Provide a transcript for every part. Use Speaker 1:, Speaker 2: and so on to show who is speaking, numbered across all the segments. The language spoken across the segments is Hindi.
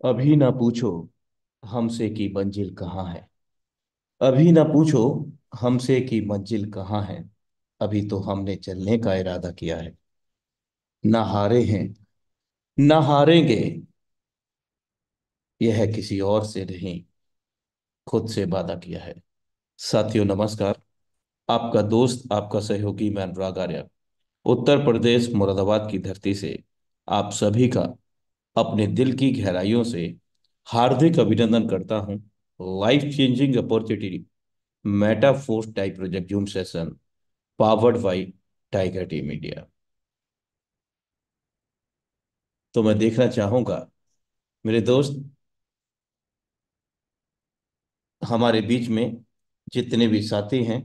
Speaker 1: अभी ना पूछो हमसे कि मंजिल कहाँ है। अभी ना पूछो हमसे कि मंजिल कहाँ है। अभी तो हमने चलने का इरादा किया है। ना हारे हैं, ना हारेंगे। यह किसी और से नहीं, खुद से वादा किया है। साथियों नमस्कार। आपका दोस्त, आपका सहयोगी मैं अनुराग आर्य, उत्तर प्रदेश मुरादाबाद की धरती से आप सभी का अपने दिल की गहराइयों से हार्दिक अभिनंदन करता हूं। Life changing opportunity Metaforce type project Zoom session powered by tiger team India. तो मैं देखना चाहूंगा मेरे दोस्त, हमारे बीच में जितने भी साथी हैं,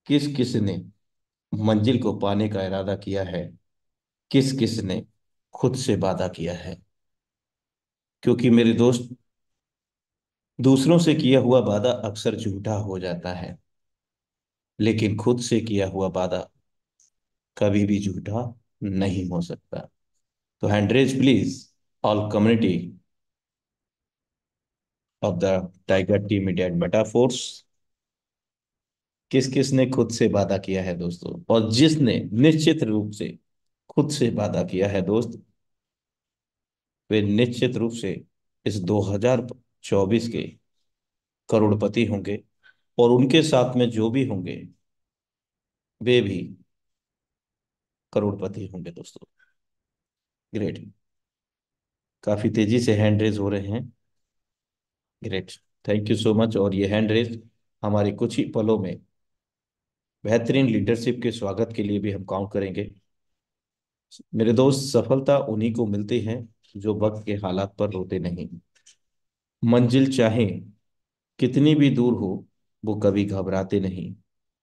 Speaker 1: किस किस ने मंजिल को पाने का इरादा किया है, किस किस ने खुद से वादा किया है। क्योंकि मेरे दोस्त, दूसरों से किया हुआ वादा अक्सर झूठा हो जाता है, लेकिन खुद से किया हुआ वादा कभी भी झूठा नहीं हो सकता। तो hand raise please, all community of the tiger team India Metaforce. किस किस ने खुद से वादा किया है दोस्तों, और जिसने निश्चित रूप से खुद से वादा किया है दोस्त, वे निश्चित रूप से इस 2024 के करोड़पति होंगे। और उनके साथ में जो भी होंगे वे भी करोड़पति होंगे दोस्तों। ग्रेट। काफी तेजी से हैंड रेज हो रहे हैं। Great. Thank you so much. और ये हैंड रेज हमारे कुछ ही पलों में बेहतरीन लीडरशिप के स्वागत के लिए भी हम काउंट करेंगे। मेरे दोस्त, सफलता उन्हीं को मिलती है जो वक्त के हालात पर रोते नहीं। मंजिल चाहे कितनी भी दूर हो, वो कभी घबराते नहीं,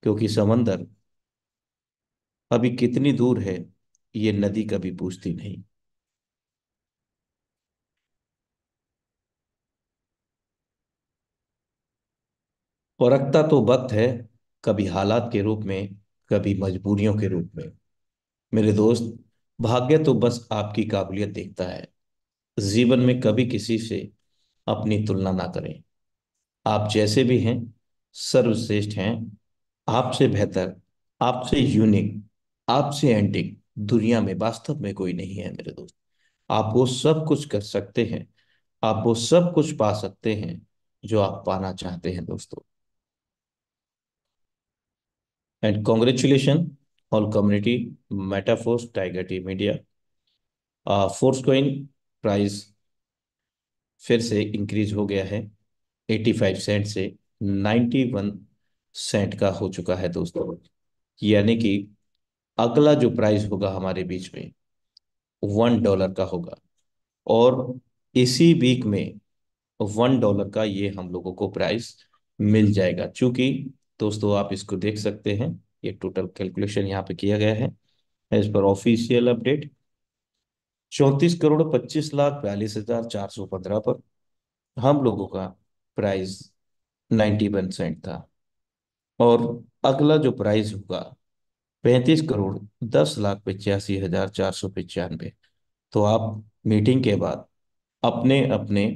Speaker 1: क्योंकि समंदर अभी कितनी दूर है ये नदी कभी पूछती नहीं। परखता तो वक्त है, कभी हालात के रूप में, कभी मजबूरियों के रूप में। मेरे दोस्त, भाग्य तो बस आपकी काबिलियत देखता है। जीवन में कभी किसी से अपनी तुलना ना करें। आप जैसे भी हैं, सर्वश्रेष्ठ हैं। आपसे बेहतर, आपसे यूनिक, आपसे एंटिक दुनिया में वास्तव में कोई नहीं है मेरे दोस्त। आप वो सब कुछ कर सकते हैं, आप वो सब कुछ पा सकते हैं जो आप पाना चाहते हैं दोस्तों। And congratulation all community Metaforce tiger team media. Force coin price फिर से इंक्रीज हो गया है। 85 सेंट से 91 सेंट का हो चुका है दोस्तों। यानी कि अगला जो प्राइस होगा हमारे बीच में $1 का होगा। और इसी वीक में $1 का ये हम लोगों को प्राइस मिल जाएगा। चूंकि दोस्तों आप इसको देख सकते हैं, ये टोटल कैलकुलेशन यहाँ पे किया गया है as per official update. 34 crore 25 lakh 42 हजार 415 पर हम लोगों का प्राइस 91 सेंट था। और अगला जो प्राइस होगा 35 करोड़ 10 लाख 85 हजार 495। तो आप मीटिंग के बाद अपने अपने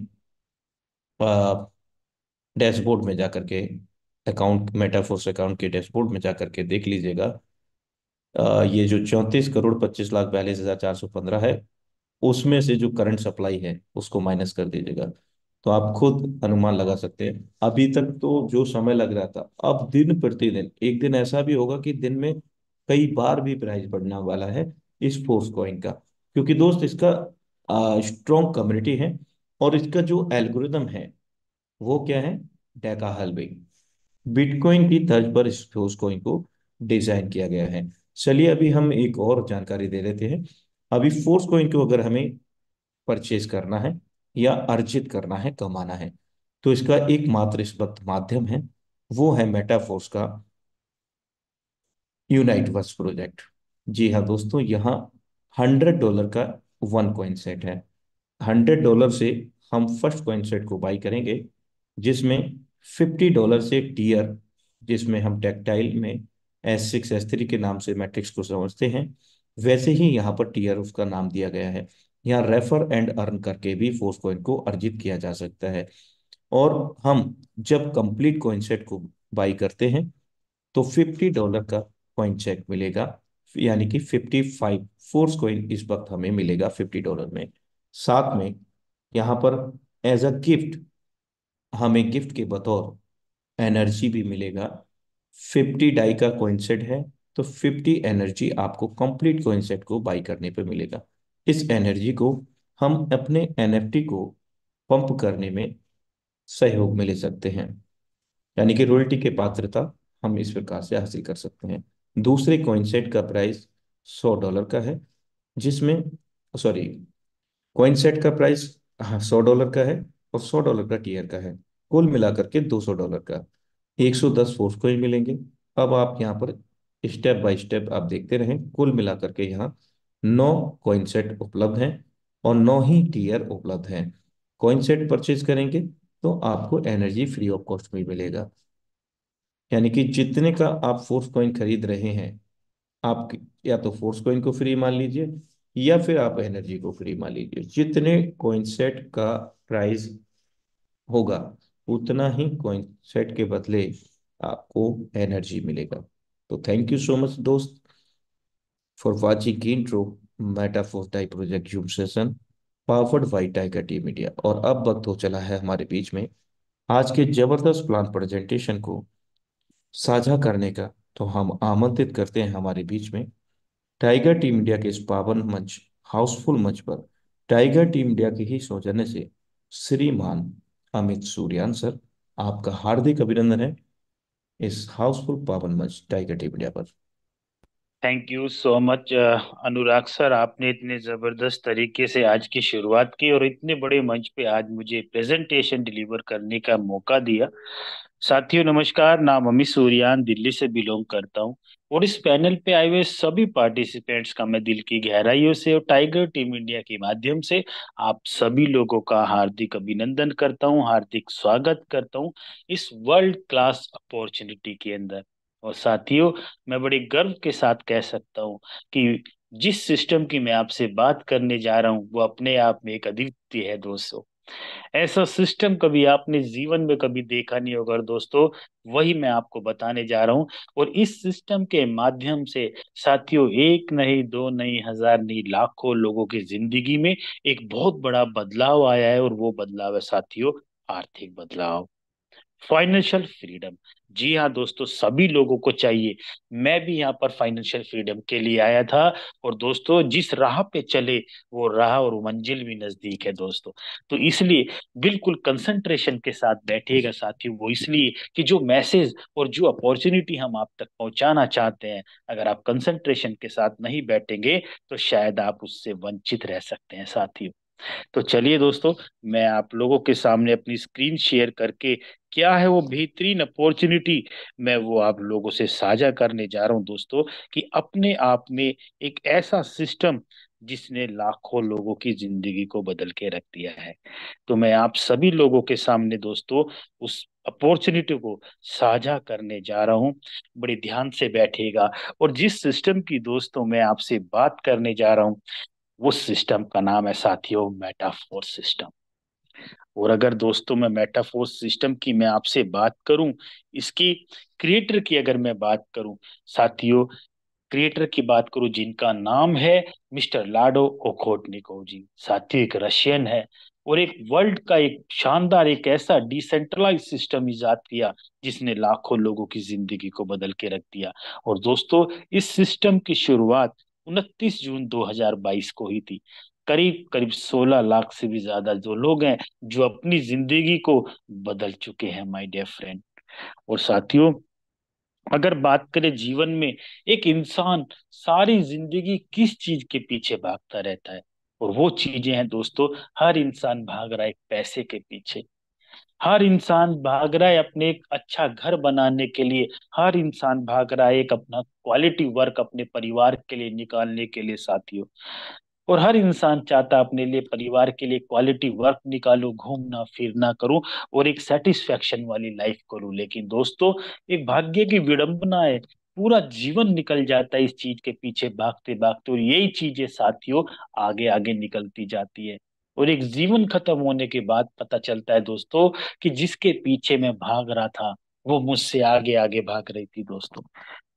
Speaker 1: डैशबोर्ड में जाकर के, अकाउंट मेटाफोर्स अकाउंट के डैशबोर्ड में जाकर के देख लीजिएगा। ये जो 34 करोड़ 25 लाख 42 हजार 415 है, उसमें से जो करंट सप्लाई है उसको माइनस कर दीजिएगा। तो आप खुद अनुमान लगा सकते हैं। अभी तक तो जो समय लग रहा था, अब दिन प्रतिदिन एक दिन ऐसा भी होगा कि दिन में कई बार भी प्राइस बढ़ने वाला है इस फोर्स कॉइन का। क्योंकि दोस्त इसका स्ट्रॉन्ग कम्युनिटी है, और इसका जो एल्गोरिदम है वो क्या है, डेका हलविंग, बिटकॉइन की तर्ज पर इस ठोस कॉइन को डिजाइन किया गया है। चलिए अभी हम एक और जानकारी दे देते हैं। अभी फोर्स कॉइन को अगर हमें परचेज करना है या अर्जित करना है, कमाना है, तो इसका एकमात्र इस वक्त माध्यम है, वो है मेटाफोर्स का यूनाइट वर्स प्रोजेक्ट। जी हाँ दोस्तों, यहाँ $100 का वन कॉइन सेट है। $100 से हम फर्स्ट कॉइन सेट को बाई करेंगे, जिसमें $50 से टीयर, जिसमें हम टेक्टाइल में S6 S3 के नाम से मैट्रिक्स को समझते हैं, वैसे ही यहाँ पर टीयर उसका नाम दिया गया है। या रेफर एंड अर्न करके भी फोर्स कॉइन को अर्जित किया जा सकता है। और हम जब कंप्लीट कॉइन सेट को बाई करते हैं तो $50 का कॉइन चेक मिलेगा, यानी कि 55 फोर्स कॉइन इस वक्त हमें मिलेगा $50 में। साथ में यहाँ पर एज अ गिफ्ट, हमें गिफ्ट के बतौर एनर्जी भी मिलेगा। 50 डाई का कॉइन सेट है, तो 50 एनर्जी आपको कंप्लीट कॉइन सेट को बाई करने पे मिलेगा। इस एनर्जी को हम अपने एनएफटी को पंप करने में सहयोग में ले सकते हैं, यानी कि रॉयल्टी के पात्रता हम इस प्रकार से हासिल कर सकते हैं। दूसरे कॉइन सेट का प्राइस $100 का है, जिसमें, सॉरी, कॉइन सेट का प्राइस, हाँ, $100 का है, और $100 का टीयर का है। कुल मिलाकर के $200 का 110 फोर्स कॉइन मिलेंगे। अब आप यहाँ पर स्टेप बाय स्टेप आप देखते रहें। कुल मिलाकर के यहाँ 9 कॉइन सेट उपलब्ध हैं और 9 ही टीयर उपलब्ध हैं। कॉइन सेट परचेज करेंगे तो आपको एनर्जी फ्री ऑफ कॉस्ट में मिलेगा, यानी कि जितने का आप फोर्स कॉइन खरीद रहे हैं, आप या तो फोर्स कॉइन को फ्री मान लीजिए या फिर आप एनर्जी को फ्री मान लीजिए। जितने कॉइन सेट का प्राइस होगा उतना ही कॉइन सेट के बदले आपको एनर्जी मिलेगा। तो थैंक यू सो मच दोस्त for watching intro metaphor type project Zoom session powered by tiger T media. और अब वक्त हो चला है हमारे बीच में आज के जबरदस्त प्लान प्रेजेंटेशन को साझा करने का। तो हम आमंत्रित करते हैं हमारे बीच में टाइगर टीम इंडिया के इस पावन मंच, हाउसफुल मंच पर, टाइगर टीम इंडिया की ही सौजन्य से श्रीमान अमित सूर्यान सर, आपका हार्दिक अभिनंदन है इस हाउसफुल पावन मंच टाइगर टीम इंडिया पर।
Speaker 2: Thank you so much Anurag sir, आपने इतने जबरदस्त तरीके से आज की शुरुआत की और इतने बड़े मंच पे आज मुझे प्रेजेंटेशन डिलीवर करने का मौका दिया। साथियों नमस्कार, नाम अमित सूर्यान, दिल्ली से बिलोंग करता हूँ। और इस पैनल पे आए हुए सभी पार्टिसिपेंट्स का मैं दिल की गहराइयों से और टाइगर टीम इंडिया के माध्यम से आप सभी लोगों का हार्दिक अभिनंदन करता हूँ, हार्दिक स्वागत करता हूँ इस वर्ल्ड क्लास अपॉर्चुनिटी के अंदर। और साथियों, मैं बड़े गर्व के साथ कह सकता हूँ कि जिस सिस्टम की मैं आपसे बात करने जा रहा हूँ वो अपने आप में एक अद्वितीय है दोस्तों। ऐसा सिस्टम कभी आपने जीवन में कभी देखा नहीं होगा दोस्तों, वही मैं आपको बताने जा रहा हूँ। और इस सिस्टम के माध्यम से साथियों, एक नहीं, दो नहीं, हजार नहीं, लाखों लोगों की जिंदगी में एक बहुत बड़ा बदलाव आया है। और वो बदलाव है साथियों, आर्थिक बदलाव, फाइनेंशियल फ्रीडम। जी हाँ दोस्तों, सभी लोगों को चाहिए। मैं भी यहाँ पर फाइनेंशियल फ्रीडम के लिए आया था। और दोस्तों, जिस राह पे चले वो राह और वो मंजिल भी नजदीक है दोस्तों। तो इसलिए बिल्कुल कंसंट्रेशन के साथ बैठिएगा साथियों। वो इसलिए कि जो मैसेज और जो अपॉर्चुनिटी हम आप तक पहुंचाना चाहते हैं, अगर आप कंसंट्रेशन के साथ नहीं बैठेंगे तो शायद आप उससे वंचित रह सकते हैं साथियों। तो चलिए दोस्तों, मैं आप लोगों के सामने अपनी स्क्रीन शेयर करके क्या है वो बेहतरीन अपॉर्चुनिटी, मैं वो आप लोगों से साझा करने जा रहा हूं दोस्तों। कि अपने आप में एक ऐसा सिस्टम जिसने लाखों लोगों की जिंदगी को बदल के रख दिया है। तो मैं आप सभी लोगों के सामने दोस्तों उस अपॉर्चुनिटी को साझा करने जा रहा हूं। बड़े ध्यान से बैठिएगा। और जिस सिस्टम की दोस्तों मैं आपसे बात करने जा रहा हूं, उस सिस्टम का नाम है साथियों मेटाफोर सिस्टम। और अगर दोस्तों मैं मेटाफोर सिस्टम की मैं आपसे बात करूं, इसकी क्रिएटर की अगर मैं बात करूं साथियों, क्रिएटर की बात करूं जिनका नाम है मिस्टर लाडो ओखोटनिकोव जी। साथियों, एक रशियन है और एक वर्ल्ड का एक शानदार एक ऐसा डिसेंट्रलाइज सिस्टम इजाद किया जिसने लाखों लोगों की जिंदगी को बदल के रख दिया। और दोस्तों, इस सिस्टम की शुरुआत 29 जून 2022 को ही थी। करीब करीब 16 लाख से भी ज्यादा जो लोग हैं जो अपनी जिंदगी को बदल चुके हैं माय डियर फ्रेंड। और साथियों, अगर बात करें जीवन में, एक इंसान सारी जिंदगी किस चीज के पीछे भागता रहता है, और वो चीजें हैं दोस्तों, हर इंसान भाग रहा है एक पैसे के पीछे। हर इंसान भाग रहा है अपने एक अच्छा घर बनाने के लिए। हर इंसान भाग रहा है एक अपना क्वालिटी वर्क अपने परिवार के लिए निकालने के लिए साथियों। और हर इंसान चाहता है अपने लिए, परिवार के लिए क्वालिटी वर्क निकालूं, घूमना फिरना करूं और एक सेटिस्फेक्शन वाली लाइफ करूं। लेकिन दोस्तों, एक भाग्य की विडंबना है पूरा जीवन निकल जाता है इस चीज के पीछे भागते भागते, और यही चीजें साथियों आगे आगे निकलती जाती है। और एक जीवन खत्म होने के बाद पता चलता है दोस्तों कि जिसके पीछे मैं भाग रहा था वो मुझसे आगे आगे भाग रही थी दोस्तों।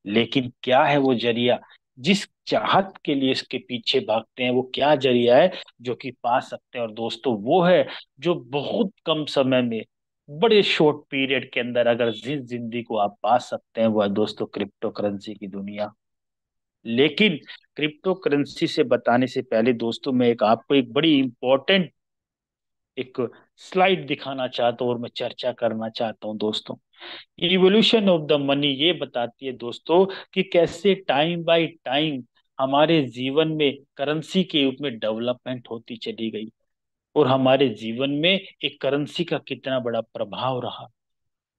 Speaker 2: लेकिन क्या है वो जरिया, जिस चाहत के लिए इसके पीछे भागते हैं, वो क्या जरिया है जो कि पा सकते हैं? और दोस्तों वो है जो बहुत कम समय में, बड़े शॉर्ट पीरियड के अंदर अगर जिस जिंदगी को आप पा सकते हैं, वो है दोस्तों क्रिप्टो करेंसी की दुनिया। लेकिन क्रिप्टो करेंसी से बताने से पहले दोस्तों मैं एक आपको एक बड़ी इंपॉर्टेंट एक स्लाइड दिखाना चाहता हूँ और मैं चर्चा करना चाहता हूँ दोस्तों। इवोल्यूशन ऑफ द मनी ये बताती है दोस्तों कि कैसे टाइम बाय टाइम हमारे जीवन में करेंसी के रूप में डेवलपमेंट होती चली गई, और हमारे जीवन में एक करेंसी का कितना बड़ा प्रभाव रहा।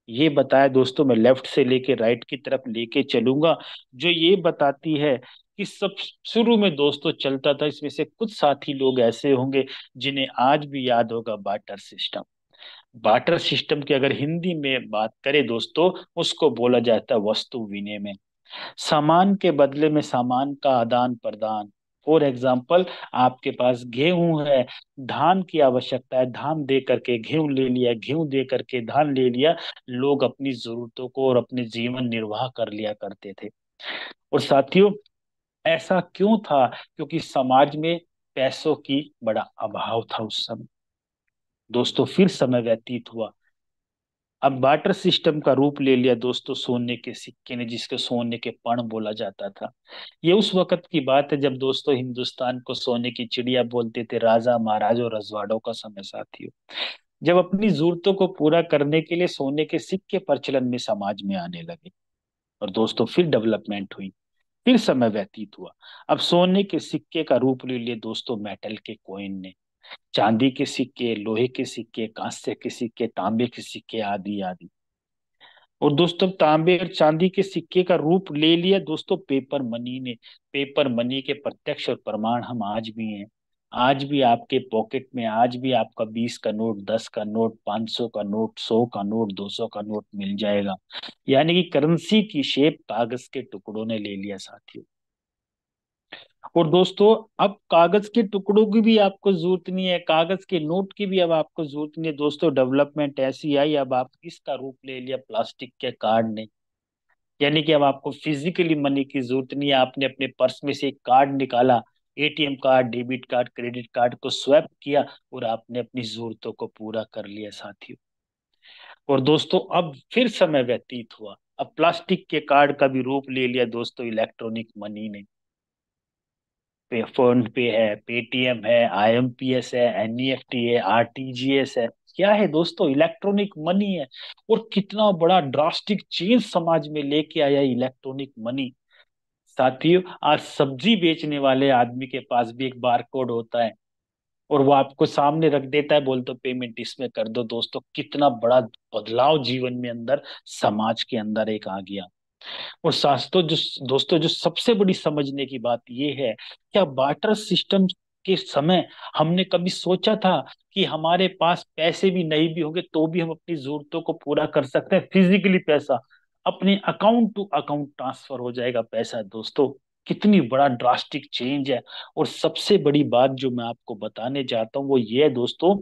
Speaker 2: ये बताया दोस्तों, मैं लेफ्ट से लेके राइट की तरफ लेके चलूंगा। जो ये बताती है कि सब शुरू में दोस्तों चलता था, इसमें से कुछ साथी लोग ऐसे होंगे जिन्हें आज भी याद होगा बाटर सिस्टम। बाटर सिस्टम की अगर हिंदी में बात करें दोस्तों, उसको बोला जाता है वस्तु विनिमय। सामान के बदले में सामान का आदान प्रदान। फॉर एग्जाम्पल, आपके पास गेहूं है, धान की आवश्यकता है, धान दे करके गेहूं ले लिया, गेहूं दे करके धान ले लिया। लोग अपनी जरूरतों को और अपने जीवन निर्वाह कर लिया करते थे। और साथियों, ऐसा क्यों था? क्योंकि समाज में पैसों की बड़ा अभाव था उस समय दोस्तों। फिर समय व्यतीत हुआ, अब बाटर सिस्टम का रूप ले लिया दोस्तों सोने के सिक्के ने, जिसको सोने के पण बोला जाता था। ये उस वक्त की बात है जब दोस्तों हिंदुस्तान को सोने की चिड़िया बोलते थे, राजा महाराजों रजवाड़ों का समय साथियों। जब अपनी जरूरतों को पूरा करने के लिए सोने के सिक्के प्रचलन में समाज में आने लगे, और दोस्तों फिर डेवलपमेंट हुई, फिर समय व्यतीत हुआ। अब सोने के सिक्के का रूप ले लिए दोस्तों मेटल के कॉइन ने, चांदी के सिक्के, लोहे के सिक्के, कांस्य के सिक्के, तांबे के सिक्के, आदि आदि। और दोस्तों तांबे और चांदी के सिक्के का रूप ले लिया दोस्तों पेपर मनी ने। पेपर मनी के प्रत्यक्ष और प्रमाण हम आज भी हैं। आज भी आपके पॉकेट में, आज भी आपका 20 का नोट, 10 का नोट, 500 का नोट, 100 का नोट, 200 का नोट मिल जाएगा। यानी कि करेंसी की शेप कागज के टुकड़ों ने ले लिया साथियों। और दोस्तों अब कागज के टुकड़ों की भी आपको जरूरत नहीं है, कागज के नोट की भी अब आपको जरूरत नहीं है दोस्तों। डेवलपमेंट ऐसी आई, अब आप इसका रूप ले लिया प्लास्टिक के कार्ड ने। यानी कि अब आपको फिजिकली मनी की जरूरत नहीं है, आपने अपने पर्स में से एक कार्ड निकाला, ATM card, debit card, credit card को स्वैप किया, और आपने अपनी जरूरतों को पूरा कर लिया साथियों। और दोस्तों अब फिर समय व्यतीत हुआ, अब प्लास्टिक के कार्ड का भी रूप ले लिया दोस्तों इलेक्ट्रॉनिक मनी ने। फोन पे है, पेटीएम है, आईएमपीएस है, एनईएफटी है, आरटीजीएस है। क्या है दोस्तों? इलेक्ट्रॉनिक मनी है। और कितना बड़ा ड्रास्टिक चेंज समाज में लेके आया इलेक्ट्रॉनिक मनी। साथियों आज सब्जी बेचने वाले आदमी के पास भी एक बार कोड होता है, और वो आपको सामने रख देता है, बोल तो पेमेंट इसमें कर दो। दोस्तों कितना बड़ा बदलाव जीवन में अंदर, समाज के अंदर एक आ गया। और शास्त्रों जो दोस्तों जो सबसे बड़ी समझने की बात यह है, क्या बार्टर सिस्टम के समय हमने कभी सोचा था कि हमारे पास पैसे भी नहीं भी होंगे तो भी हम अपनी जरूरतों को पूरा कर सकते हैं? फिजिकली पैसा अपने अकाउंट टू अकाउंट ट्रांसफर हो जाएगा पैसा दोस्तों। कितनी बड़ा ड्रास्टिक चेंज है। और सबसे बड़ी बात जो मैं आपको बताने चाहता हूँ वो ये है दोस्तों,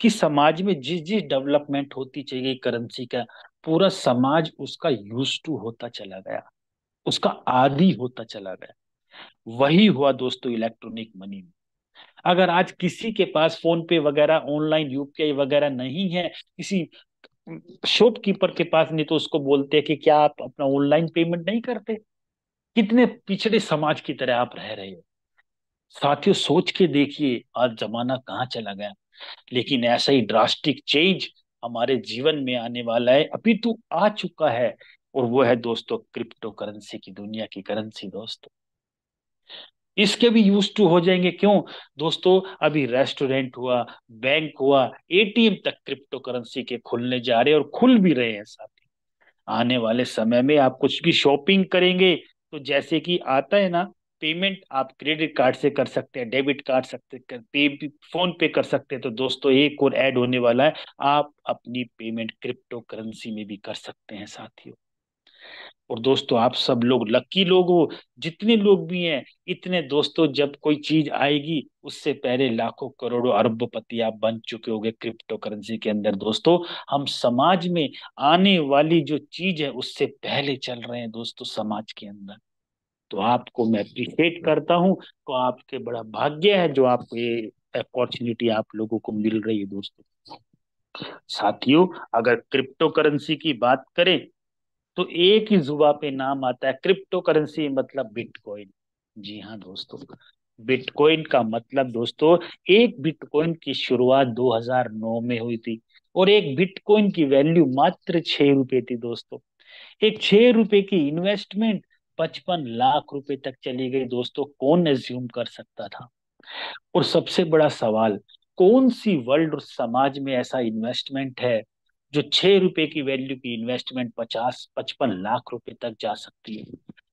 Speaker 2: कि समाज में जिस जिस डेवलपमेंट होती चली गई करेंसी का, पूरा समाज उसका यूज टू होता चला गया, उसका आदी होता चला गया। वही हुआ दोस्तों इलेक्ट्रॉनिक मनी में। अगर आज किसी के पास फोन पे वगैरह, ऑनलाइन यूपीआई वगैरह नहीं है, किसी शॉपकीपर के पास नहीं, तो उसको बोलते हैं कि क्या आप अपना ऑनलाइन पेमेंट नहीं करते? कितने पिछड़े समाज की तरह आप रह रहे हो साथियों। सोच के देखिए आज जमाना कहाँ चला गया। लेकिन ऐसा ही ड्रास्टिक चेंज हमारे जीवन में आने वाला है, अभी तो आ चुका है। और वो है दोस्तों क्रिप्टो करेंसी की दुनिया की करेंसी दोस्तों। इसके भी यूज टू हो जाएंगे, क्यों दोस्तों? अभी रेस्टोरेंट हुआ, बैंक हुआ, एटीएम तक क्रिप्टो करेंसी के खुलने जा रहे हैं, और खुल भी रहे हैं साथ ही। आने वाले समय में आप कुछ भी शॉपिंग करेंगे तो जैसे कि आता है ना, पेमेंट आप क्रेडिट कार्ड से कर सकते हैं, डेबिट कार्ड सकते कर पे, फोन पे कर सकते हैं, तो दोस्तों एक और ऐड होने वाला है, आप अपनी पेमेंट क्रिप्टो करेंसी में भी कर सकते हैं साथियों। और दोस्तों आप सब लोग लकी लोग हो, जितने लोग भी हैं इतने दोस्तों, जब कोई चीज आएगी उससे पहले लाखों करोड़ों अरबपति आप बन चुके होगे क्रिप्टो करेंसी के अंदर दोस्तों। हम समाज में आने वाली जो चीज है उससे पहले चल रहे हैं दोस्तों समाज के अंदर। तो आपको मैं अप्रिशिएट करता हूँ। तो आपके बड़ा भाग्य है जो आपको ये अपॉर्चुनिटी आप लोगों को मिल रही है दोस्तों। साथियों, अगर क्रिप्टो करेंसी की बात करें तो एक ही जुबा पे नाम आता है क्रिप्टो करेंसी, मतलब बिटकॉइन। जी हाँ दोस्तों, बिटकॉइन का मतलब दोस्तों, एक बिटकॉइन की शुरुआत 2009 में हुई थी और एक बिटकॉइन की वैल्यू मात्र 6 रुपए थी दोस्तों। एक 6 रुपए की इन्वेस्टमेंट 55 लाख रुपए तक चली गई दोस्तों, कौन एज्यूम कर सकता था। और सबसे बड़ा सवाल, कौन सी वर्ल्ड और समाज में ऐसा इन्वेस्टमेंट है जो 6 रुपए की वैल्यू की इन्वेस्टमेंट 50-55 लाख रुपए तक जा सकती है।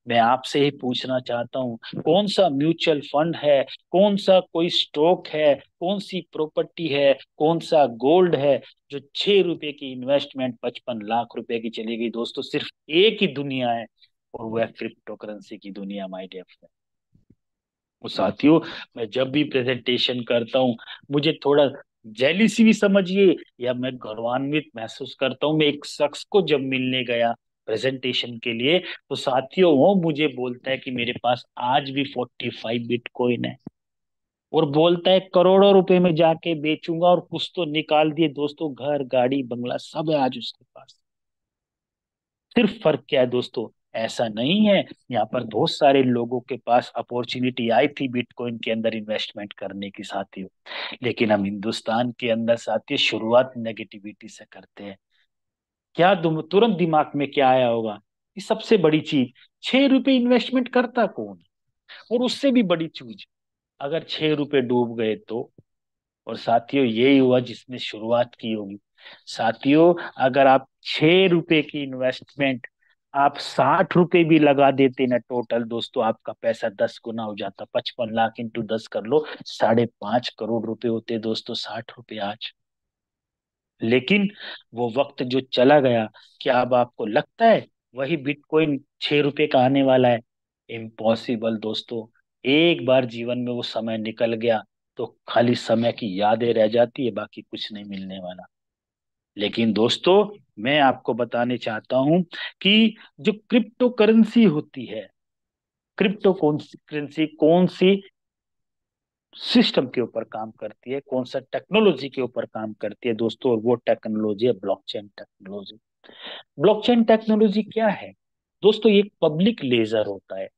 Speaker 2: मैं आपसे ही पूछना चाहता हूँ, कौन सा म्यूचुअल फंड है, कौन सा कोई स्टॉक है, कौन सी प्रॉपर्टी है, कौन सा गोल्ड है जो 6 रुपए की इन्वेस्टमेंट 55 लाख रुपए की चली गई दोस्तों। सिर्फ एक ही दुनिया है और वह क्रिप्टो करेंसी की दुनिया, माय डियर फ्रेंड। वो साथियों, मैं जब भी प्रेजेंटेशन करता हूँ मुझे थोड़ा जेलिसी भी समझिए या मैं गौरवान्वित महसूस करता हूँ। मैं एक शख्स को जब मिलने गया प्रेजेंटेशन के लिए, तो साथियों वो मुझे बोलता है कि मेरे पास आज भी 45 बिटकॉइन है, और बोलता है करोड़ों रुपए में जाके बेचूंगा, और कुछ तो निकाल दिए दोस्तों, घर गाड़ी बंगला सब है आज उसके पास। सिर्फ फर्क क्या है दोस्तों, ऐसा नहीं है, यहाँ पर बहुत सारे लोगों के पास अपॉर्चुनिटी आई थी बिटकॉइन के अंदर इन्वेस्टमेंट करने की साथियों, लेकिन हम हिंदुस्तान के अंदर साथियों शुरुआत नेगेटिविटी से करते हैं। क्या तुरंत दिमाग में क्या आया होगा, ये सबसे बड़ी चीज, 6 रुपए इन्वेस्टमेंट करता कौन है? और उससे भी बड़ी चीज, अगर 6 रुपए डूब गए तो। और साथियों यही हुआ जिसने शुरुआत की होगी। साथियों, अगर आप 6 रुपए की इन्वेस्टमेंट आप 60 रुपए भी लगा देते ना टोटल दोस्तों, आपका पैसा 10 गुना हो जाता। 55 लाख इंटू 10 कर लो, 5.5 करोड़ रुपए होते दोस्तों 60 रुपए आज। लेकिन वो वक्त जो चला गया, क्या अब आपको लगता है वही बिटकॉइन 6 रुपए का आने वाला है? इम्पॉसिबल दोस्तों। एक बार जीवन में वो समय निकल गया तो खाली समय की यादें रह जाती है, बाकी कुछ नहीं मिलने वाला। लेकिन दोस्तों, मैं आपको बताने चाहता हूं कि जो क्रिप्टो करेंसी होती है, क्रिप्टो करेंसी कौन सी सिस्टम के ऊपर काम करती है, कौन सा टेक्नोलॉजी के ऊपर काम करती है दोस्तों, और वो टेक्नोलॉजी है ब्लॉकचेन टेक्नोलॉजी। ब्लॉकचेन टेक्नोलॉजी क्या है दोस्तों? ये एक पब्लिक लेजर होता है,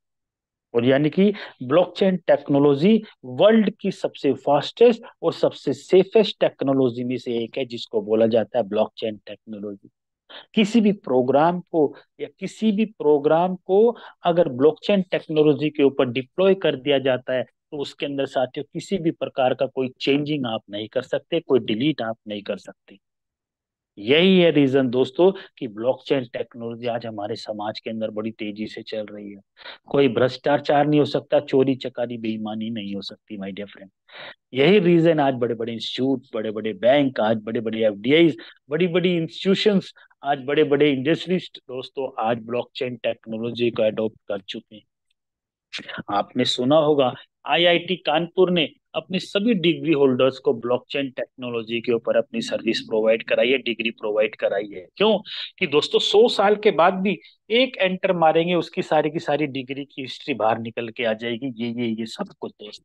Speaker 2: और यानी कि ब्लॉकचेन टेक्नोलॉजी वर्ल्ड की सबसे फास्टेस्ट और सबसे सेफेस्ट टेक्नोलॉजी में से एक है, जिसको बोला जाता है ब्लॉकचेन टेक्नोलॉजी। किसी भी प्रोग्राम को अगर ब्लॉकचेन टेक्नोलॉजी के ऊपर डिप्लॉय कर दिया जाता है, तो उसके अंदर साथियों किसी भी प्रकार का कोई चेंजिंग आप नहीं कर सकते, कोई डिलीट आप नहीं कर सकते। यही है रीजन दोस्तों कि ब्लॉकचेन टेक्नोलॉजी आज हमारे समाज के अंदर बड़ी तेजी से चल रही है। कोई भ्रष्टाचार नहीं हो सकता, चोरी चकारी बेईमानी नहीं हो सकती, माय डियर फ्रेंड। यही रीजन आज बड़े बड़े इंस्टीट्यूट, बड़े बड़े बैंक, आज बड़े बड़े एफडीआई, बड़ी बड़ी इंस्टीट्यूशंस, आज बड़े बड़े इंडस्ट्रीज दोस्तों आज ब्लॉकचेन टेक्नोलॉजी को अडॉप्ट कर चुके हैं। आपने सुना होगा आईआईटी कानपुर ने अपने सभी डिग्री होल्डर्स को ब्लॉकचेन टेक्नोलॉजी के ऊपर अपनी सर्विस प्रोवाइड कराई है, डिग्री प्रोवाइड कराई है। क्यों? कि दोस्तों 100 साल के बाद भी एक एंटर मारेंगे, उसकी सारी की सारी डिग्री की हिस्ट्री बाहर निकल के आ जाएगी। ये सब कुछ दोस्त,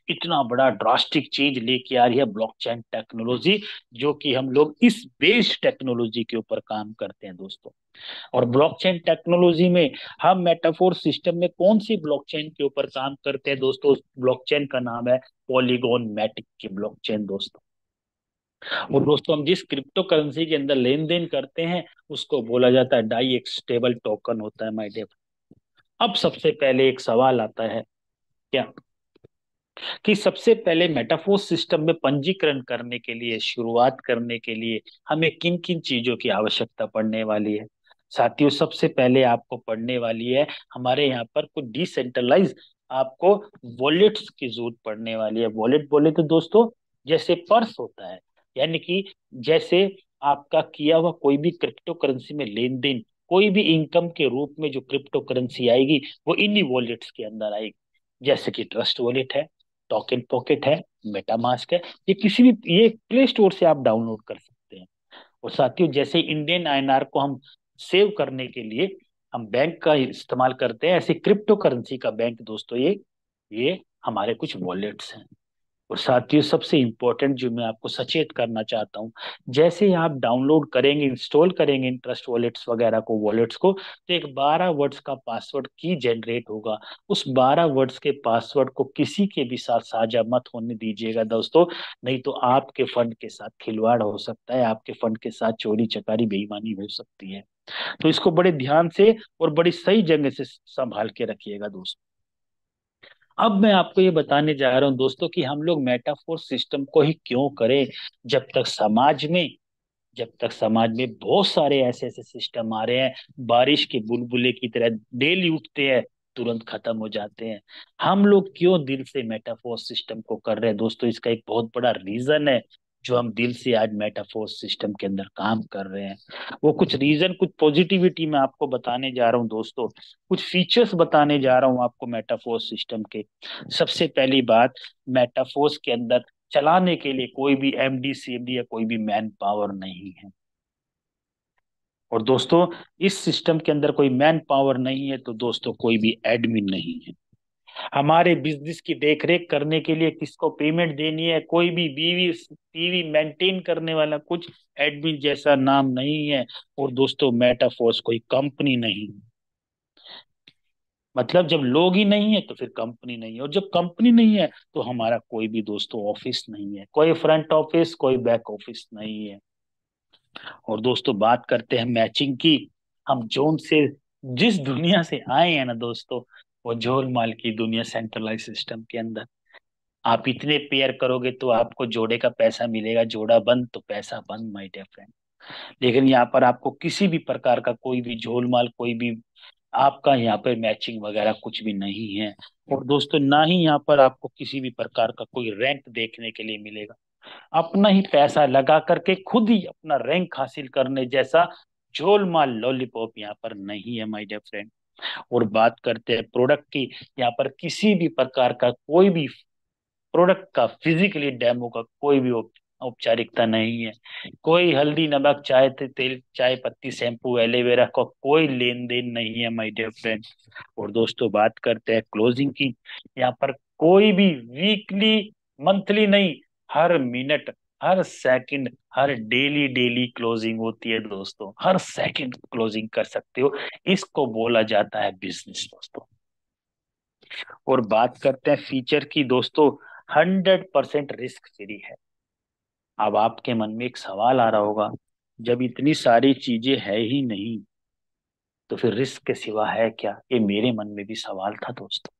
Speaker 2: इतना बड़ा ड्रास्टिक चेंज लेके आ रही है ब्लॉकचेन टेक्नोलॉजी, जो कि हम लोग इस बेस्ड टेक्नोलॉजी के ऊपर काम करते हैं दोस्तों। और ब्लॉकचेन टेक्नोलॉजी में हम मेटाफोर सिस्टम में कौन सी ब्लॉकचेन के ऊपर काम करते हैं दोस्तों? ब्लॉकचेन का नाम है पॉलीगॉन मैटिक की ब्लॉकचेन दोस्तों। और दोस्तों हम जिस क्रिप्टो करेंसी के अंदर लेन देन करते हैं उसको बोला जाता है डाई एक्सटेबल टोकन होता है, माय डियर। अब सबसे पहले एक सवाल आता है, क्या कि सबसे पहले मेटाफोर सिस्टम में पंजीकरण करने के लिए, शुरुआत करने के लिए हमें किन किन चीजों की आवश्यकता पड़ने वाली है? साथियों, सबसे पहले आपको पड़ने वाली है, हमारे यहाँ पर कुछ डिसेंट्रलाइज आपको वॉलेट्स की जरूरत पड़ने वाली है। वॉलेट बोले तो दोस्तों जैसे पर्स होता है, यानी कि जैसे आपका किया हुआ कोई भी क्रिप्टो करेंसी में लेन देन, कोई भी इनकम के रूप में जो क्रिप्टो करेंसी आएगी वो इन्हीं वॉलेट्स के अंदर आएगी। जैसे कि ट्रस्ट वॉलेट है, टोकन पॉकेट है, मेटामास्क है। ये किसी भी, ये प्ले स्टोर से आप डाउनलोड कर सकते हैं। और साथियों, जैसे इंडियन आईएनआर को हम सेव करने के लिए हम बैंक का इस्तेमाल करते हैं, ऐसे क्रिप्टो करेंसी का बैंक दोस्तों ये हमारे कुछ वॉलेट्स हैं। और साथियों, सबसे इंपॉर्टेंट जो मैं आपको सचेत करना चाहता हूँ, जैसे ही आप डाउनलोड करेंगे, इंस्टॉल करेंगे इंटरेस्ट वॉलेट्स वगैरह को, वॉलेट्स को, तो एक 12 वर्ड्स का पासवर्ड की जनरेट होगा। उस 12 वर्ड्स के पासवर्ड को किसी के भी साथ साझा मत होने दीजिएगा दोस्तों। नहीं तो आपके फंड के साथ खिलवाड़ हो सकता है, आपके फंड के साथ चोरी चकारी बेईमानी हो सकती है। तो इसको बड़े ध्यान से और बड़ी सही जगह से संभाल के रखिएगा दोस्तों। अब मैं आपको ये बताने जा रहा हूं दोस्तों कि हम लोग मेटाफोर सिस्टम को ही क्यों करें, जब तक समाज में जब तक समाज में बहुत सारे ऐसे ऐसे सिस्टम आ रहे हैं, बारिश के बुलबुले की तरह डेली उठते हैं, तुरंत खत्म हो जाते हैं। हम लोग क्यों दिल से मेटाफोर सिस्टम को कर रहे हैं दोस्तों, इसका एक बहुत बड़ा रीजन है जो हम दिल से आज मेटाफोर सिस्टम के अंदर काम कर रहे हैं। वो कुछ रीजन, कुछ पॉजिटिविटी मैं आपको बताने जा रहा हूँ दोस्तों, कुछ फीचर्स बताने जा रहा हूँ आपको मेटाफोर सिस्टम के। सबसे पहली बात, मेटाफोर्स के अंदर चलाने के लिए कोई भी एमडी सीएमडी या कोई भी मैन पावर नहीं है। और दोस्तों, इस सिस्टम के अंदर कोई मैन पावर नहीं है तो दोस्तों कोई भी एडमिन नहीं है। हमारे बिजनेस की देखरेख करने के लिए किसको पेमेंट देनी है, कोई भी बीवी टीवी मेंटेन करने वाला कुछ एडमिन जैसा नाम नहीं है। और दोस्तों, मेटाफोर्स कोई कंपनी नहीं है। मतलब जब लोग ही नहीं है तो फिर कंपनी नहीं है, और जब कंपनी नहीं है तो हमारा कोई भी दोस्तों ऑफिस नहीं है, कोई फ्रंट ऑफिस, कोई बैक ऑफिस नहीं है। और दोस्तों, बात करते हैं मैचिंग की। हम जोन से, जिस दुनिया से आए हैं ना दोस्तों, वो झोलमाल की दुनिया, सेंट्रलाइज सिस्टम के अंदर। आप इतने पेयर करोगे तो आपको जोड़े का पैसा मिलेगा, जोड़ा बंद तो पैसा बंद, माय डियर फ्रेंड। लेकिन यहाँ पर आपको किसी भी प्रकार का कोई भी झोलमाल, कोई भी आपका यहाँ पर मैचिंग वगैरह कुछ भी नहीं है। और दोस्तों, ना ही यहाँ पर आपको किसी भी प्रकार का कोई रैंक देखने के लिए मिलेगा। अपना ही पैसा लगा करके खुद ही अपना रैंक हासिल करने जैसा झोलमाल लॉलीपॉप यहाँ पर नहीं है, माय डियर फ्रेंड। और बात करते हैं प्रोडक्ट की, यहाँ पर किसी भी प्रकार का कोई भी प्रोडक्ट का फिजिकली डेमो का कोई भी औपचारिकता नहीं है। कोई हल्दी नमक चाय तेल चाय पत्ती शैम्पू एलोवेरा का कोई लेन देन नहीं है, माय डियर फ्रेंड। और दोस्तों, बात करते हैं क्लोजिंग की। यहाँ पर कोई भी वीकली, मंथली नहीं, हर मिनट, हर सेकंड, हर डेली डेली क्लोजिंग होती है दोस्तों। हर सेकंड क्लोजिंग कर सकते हो। इसको बोला जाता है बिजनेस दोस्तों। और बात करते हैं फीचर की दोस्तों, 100% रिस्क फ्री है। अब आपके मन में एक सवाल आ रहा होगा, जब इतनी सारी चीजें है ही नहीं तो फिर रिस्क के सिवा है क्या? ये मेरे मन में भी सवाल था दोस्तों।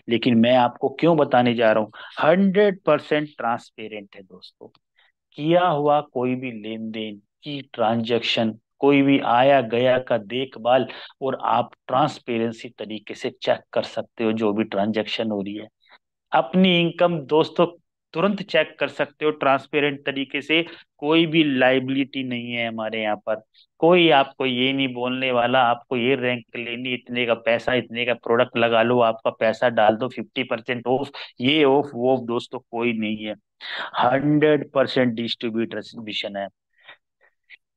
Speaker 2: लेकिन मैं आपको क्यों बताने जा रहा हूँ, 100% ट्रांसपेरेंट है दोस्तों। किया हुआ कोई भी लेन देन की ट्रांजैक्शन, कोई भी आया गया का देखभाल, और आप ट्रांसपेरेंसी तरीके से चेक कर सकते हो जो भी ट्रांजैक्शन हो रही है। अपनी इनकम दोस्तों तुरंत चेक कर सकते हो ट्रांसपेरेंट तरीके से। कोई भी लाइबिलिटी नहीं है हमारे यहाँ पर। कोई आपको ये नहीं बोलने वाला आपको ये रैंक लेनी, इतने का पैसा, इतने का प्रोडक्ट लगा लो, आपका पैसा डाल दो, 50% ऑफ, ये ऑफ वो ऑफ, दोस्तों कोई नहीं है। 100% डिस्ट्रीब्यूशन है।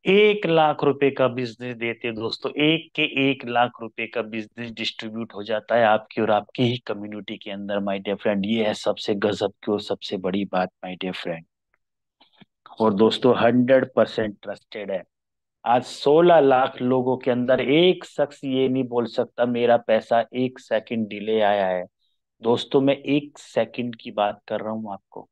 Speaker 2: 1 लाख रुपए का बिजनेस देते हैं दोस्तों, 1 लाख रुपए का बिजनेस डिस्ट्रीब्यूट हो जाता है आपकी और आपकी ही कम्युनिटी के अंदर, माय डियर फ्रेंड। ये है सबसे गजब की और सबसे बड़ी बात, माय डियर फ्रेंड। और दोस्तों, 100% ट्रस्टेड है। आज 16 लाख लोगों के अंदर एक शख्स ये नहीं बोल सकता मेरा पैसा 1 सेकंड डिले आया है। दोस्तों, मैं 1 सेकंड की बात कर रहा हूँ आपको।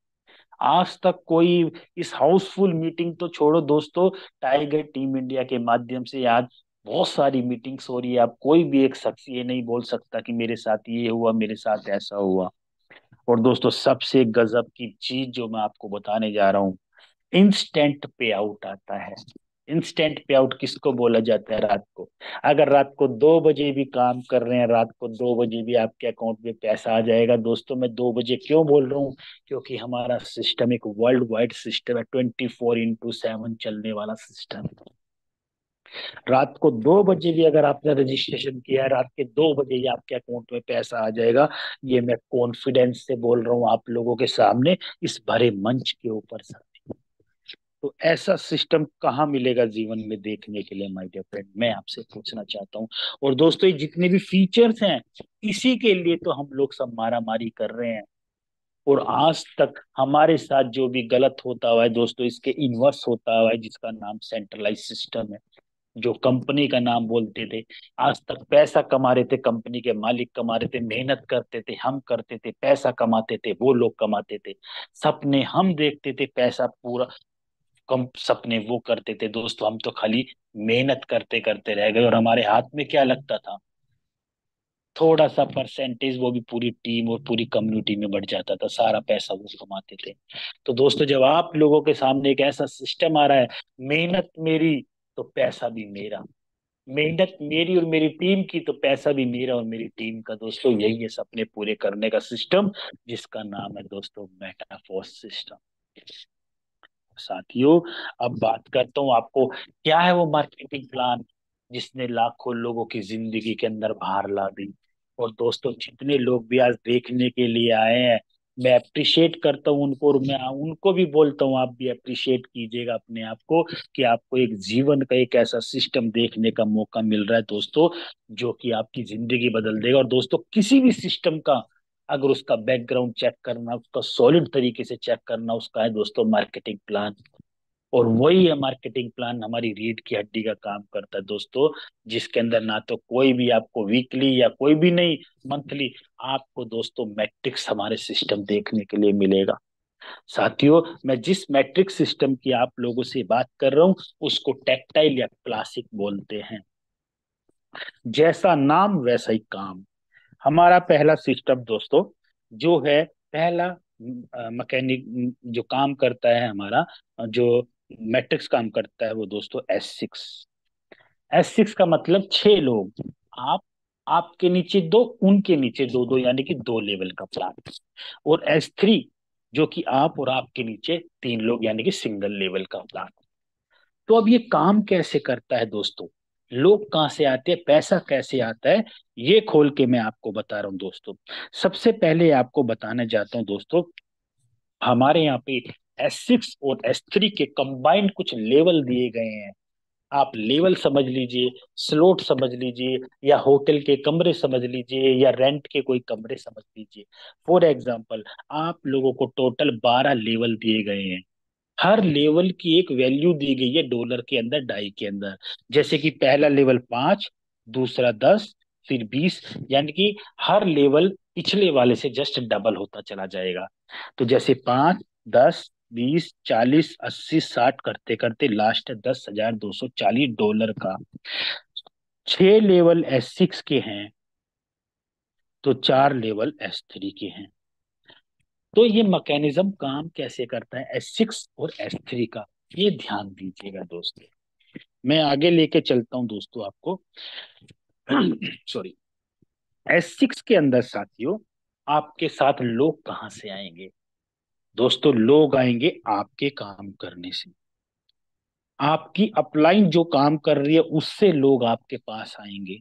Speaker 2: आज तक कोई, इस हाउसफुल मीटिंग तो छोड़ो दोस्तों, टाइगर टीम इंडिया के माध्यम से आज बहुत सारी मीटिंग्स हो रही है। अब कोई भी एक शख्स ये नहीं बोल सकता कि मेरे साथ ये हुआ, मेरे साथ ऐसा हुआ। और दोस्तों, सबसे गजब की चीज जो मैं आपको बताने जा रहा हूँ, इंस्टेंट पे आउट आता है। इंस्टेंट पे आउट किसको बोला जाता है? रात को, अगर रात को 2 बजे भी काम कर रहे हैं, रात को 2 बजे भी आपके अकाउंट में पैसा आ जाएगा दोस्तों। मैं 2 बजे क्यों बोल रहा हूँ? क्योंकि हमारा सिस्टम एक वर्ल्ड वाइड सिस्टम है, 24x7 चलने वाला सिस्टम। रात को 2 बजे भी अगर आपने रजिस्ट्रेशन किया है, रात के 2 बजे ही आपके अकाउंट में पैसा आ जाएगा। ये मैं कॉन्फिडेंस से बोल रहा हूँ आप लोगों के सामने, इस भरे मंच के ऊपर सर। तो ऐसा सिस्टम कहाँ मिलेगा जीवन में देखने के लिए माय डियर फ्रेंड, मैं आपसे पूछना चाहता हूँ। और दोस्तों ये जितने भी फीचर्स हैं, इसी के लिए तो हम लोग सब मारा मारी कर रहे हैं। और आज तक हमारे साथ जो भी गलत होता हुआ है दोस्तों, इसके इनवर्स होता हुआ है, जिसका नाम सेंट्रलाइज सिस्टम है, जो कंपनी का नाम बोलते थे। आज तक पैसा कमा रहे थे, कंपनी के मालिक कमा रहे थे, मेहनत करते थे हम करते थे, पैसा कमाते थे वो लोग कमाते थे, सपने हम देखते थे, पैसा पूरा कम सपने वो करते थे दोस्तों। हम तो खाली मेहनत करते करते रह गए, और हमारे हाथ में क्या लगता था, थोड़ा सा परसेंटेज, वो भी पूरी टीम और पूरी कम्युनिटी में बढ़ जाता था, सारा पैसा वो कमाते थे। तो दोस्तों जब आप लोगों के सामने एक ऐसा सिस्टम आ रहा है, मेहनत मेरी तो पैसा भी मेरा, मेहनत मेरी और मेरी टीम की तो पैसा भी मेरा और मेरी टीम का, दोस्तों यही है सपने पूरे करने का सिस्टम, जिसका नाम है दोस्तों मेटाफोर्स सिस्टम। साथियों अब बात करता हूँ आपको, क्या है वो मार्केटिंग प्लान जिसने लाखों लोगों की जिंदगी के अंदर बाहर ला दी। और दोस्तों जितने लोग भी आज देखने के लिए आए हैं, मैं अप्रिशिएट करता हूँ उनको, और मैं उनको भी बोलता हूँ आप भी अप्रिशिएट कीजिएगा अपने आप को, कि आपको एक जीवन का एक ऐसा सिस्टम देखने का मौका मिल रहा है दोस्तों, जो कि आपकी जिंदगी बदल देगा। और दोस्तों किसी भी सिस्टम का अगर उसका बैकग्राउंड चेक करना, उसका सॉलिड तरीके से चेक करना, उसका है दोस्तों मार्केटिंग प्लान। और वही है मार्केटिंग प्लान, हमारी रीढ़ की हड्डी का काम करता है दोस्तों, जिसके अंदर ना तो कोई भी आपको वीकली या कोई भी नहीं मंथली, आपको दोस्तों मैट्रिक्स हमारे सिस्टम देखने के लिए मिलेगा। साथियों मैं जिस मैट्रिक्स सिस्टम की आप लोगों से बात कर रहा हूँ, उसको टैक्टाइल या क्लासिक बोलते हैं। जैसा नाम वैसा ही काम। हमारा पहला सिस्टम दोस्तों जो है, पहला मैकेनिक जो काम करता है हमारा, जो मैट्रिक्स काम करता है वो दोस्तों S6। S6 का मतलब 6 लोग, आप, आपके नीचे दो, उनके नीचे दो दो, यानी कि 2 लेवल का प्लान। और S3 जो कि आप और आपके नीचे 3 लोग, यानी कि सिंगल लेवल का प्लान। तो अब ये काम कैसे करता है दोस्तों, लोग कहाँ से आते हैं, पैसा कैसे आता है, ये खोल के मैं आपको बता रहा हूँ दोस्तों। सबसे पहले आपको बताने जाता हूँ दोस्तों, हमारे यहाँ पे S6 और S3 के कंबाइंड कुछ लेवल दिए गए हैं। आप लेवल समझ लीजिए, स्लॉट समझ लीजिए, या होटल के कमरे समझ लीजिए, या रेंट के कोई कमरे समझ लीजिए। फॉर एग्जाम्पल आप लोगों को टोटल 12 लेवल दिए गए हैं। हर लेवल की एक वैल्यू दी गई है डॉलर के अंदर, डाई के अंदर। जैसे कि पहला लेवल 5, दूसरा 10, फिर 20, यानी कि हर लेवल पिछले वाले से जस्ट डबल होता चला जाएगा। तो जैसे 5, 10, 20, 40, 80, 60 करते करते लास्ट है $10,240 का। 6 लेवल S6 के हैं, तो 4 लेवल S3 के हैं। तो ये मैकेनिज्म काम कैसे करता है S6 और S3 का, ये ध्यान दीजिएगा दोस्तों। मैं आगे लेके चलता हूं दोस्तों आपको। सॉरी। S6 के अंदर साथियों, आपके साथ लोग कहाँ से आएंगे दोस्तों, लोग आएंगे आपके काम करने से। आपकी अपलाइन जो काम कर रही है उससे लोग आपके पास आएंगे।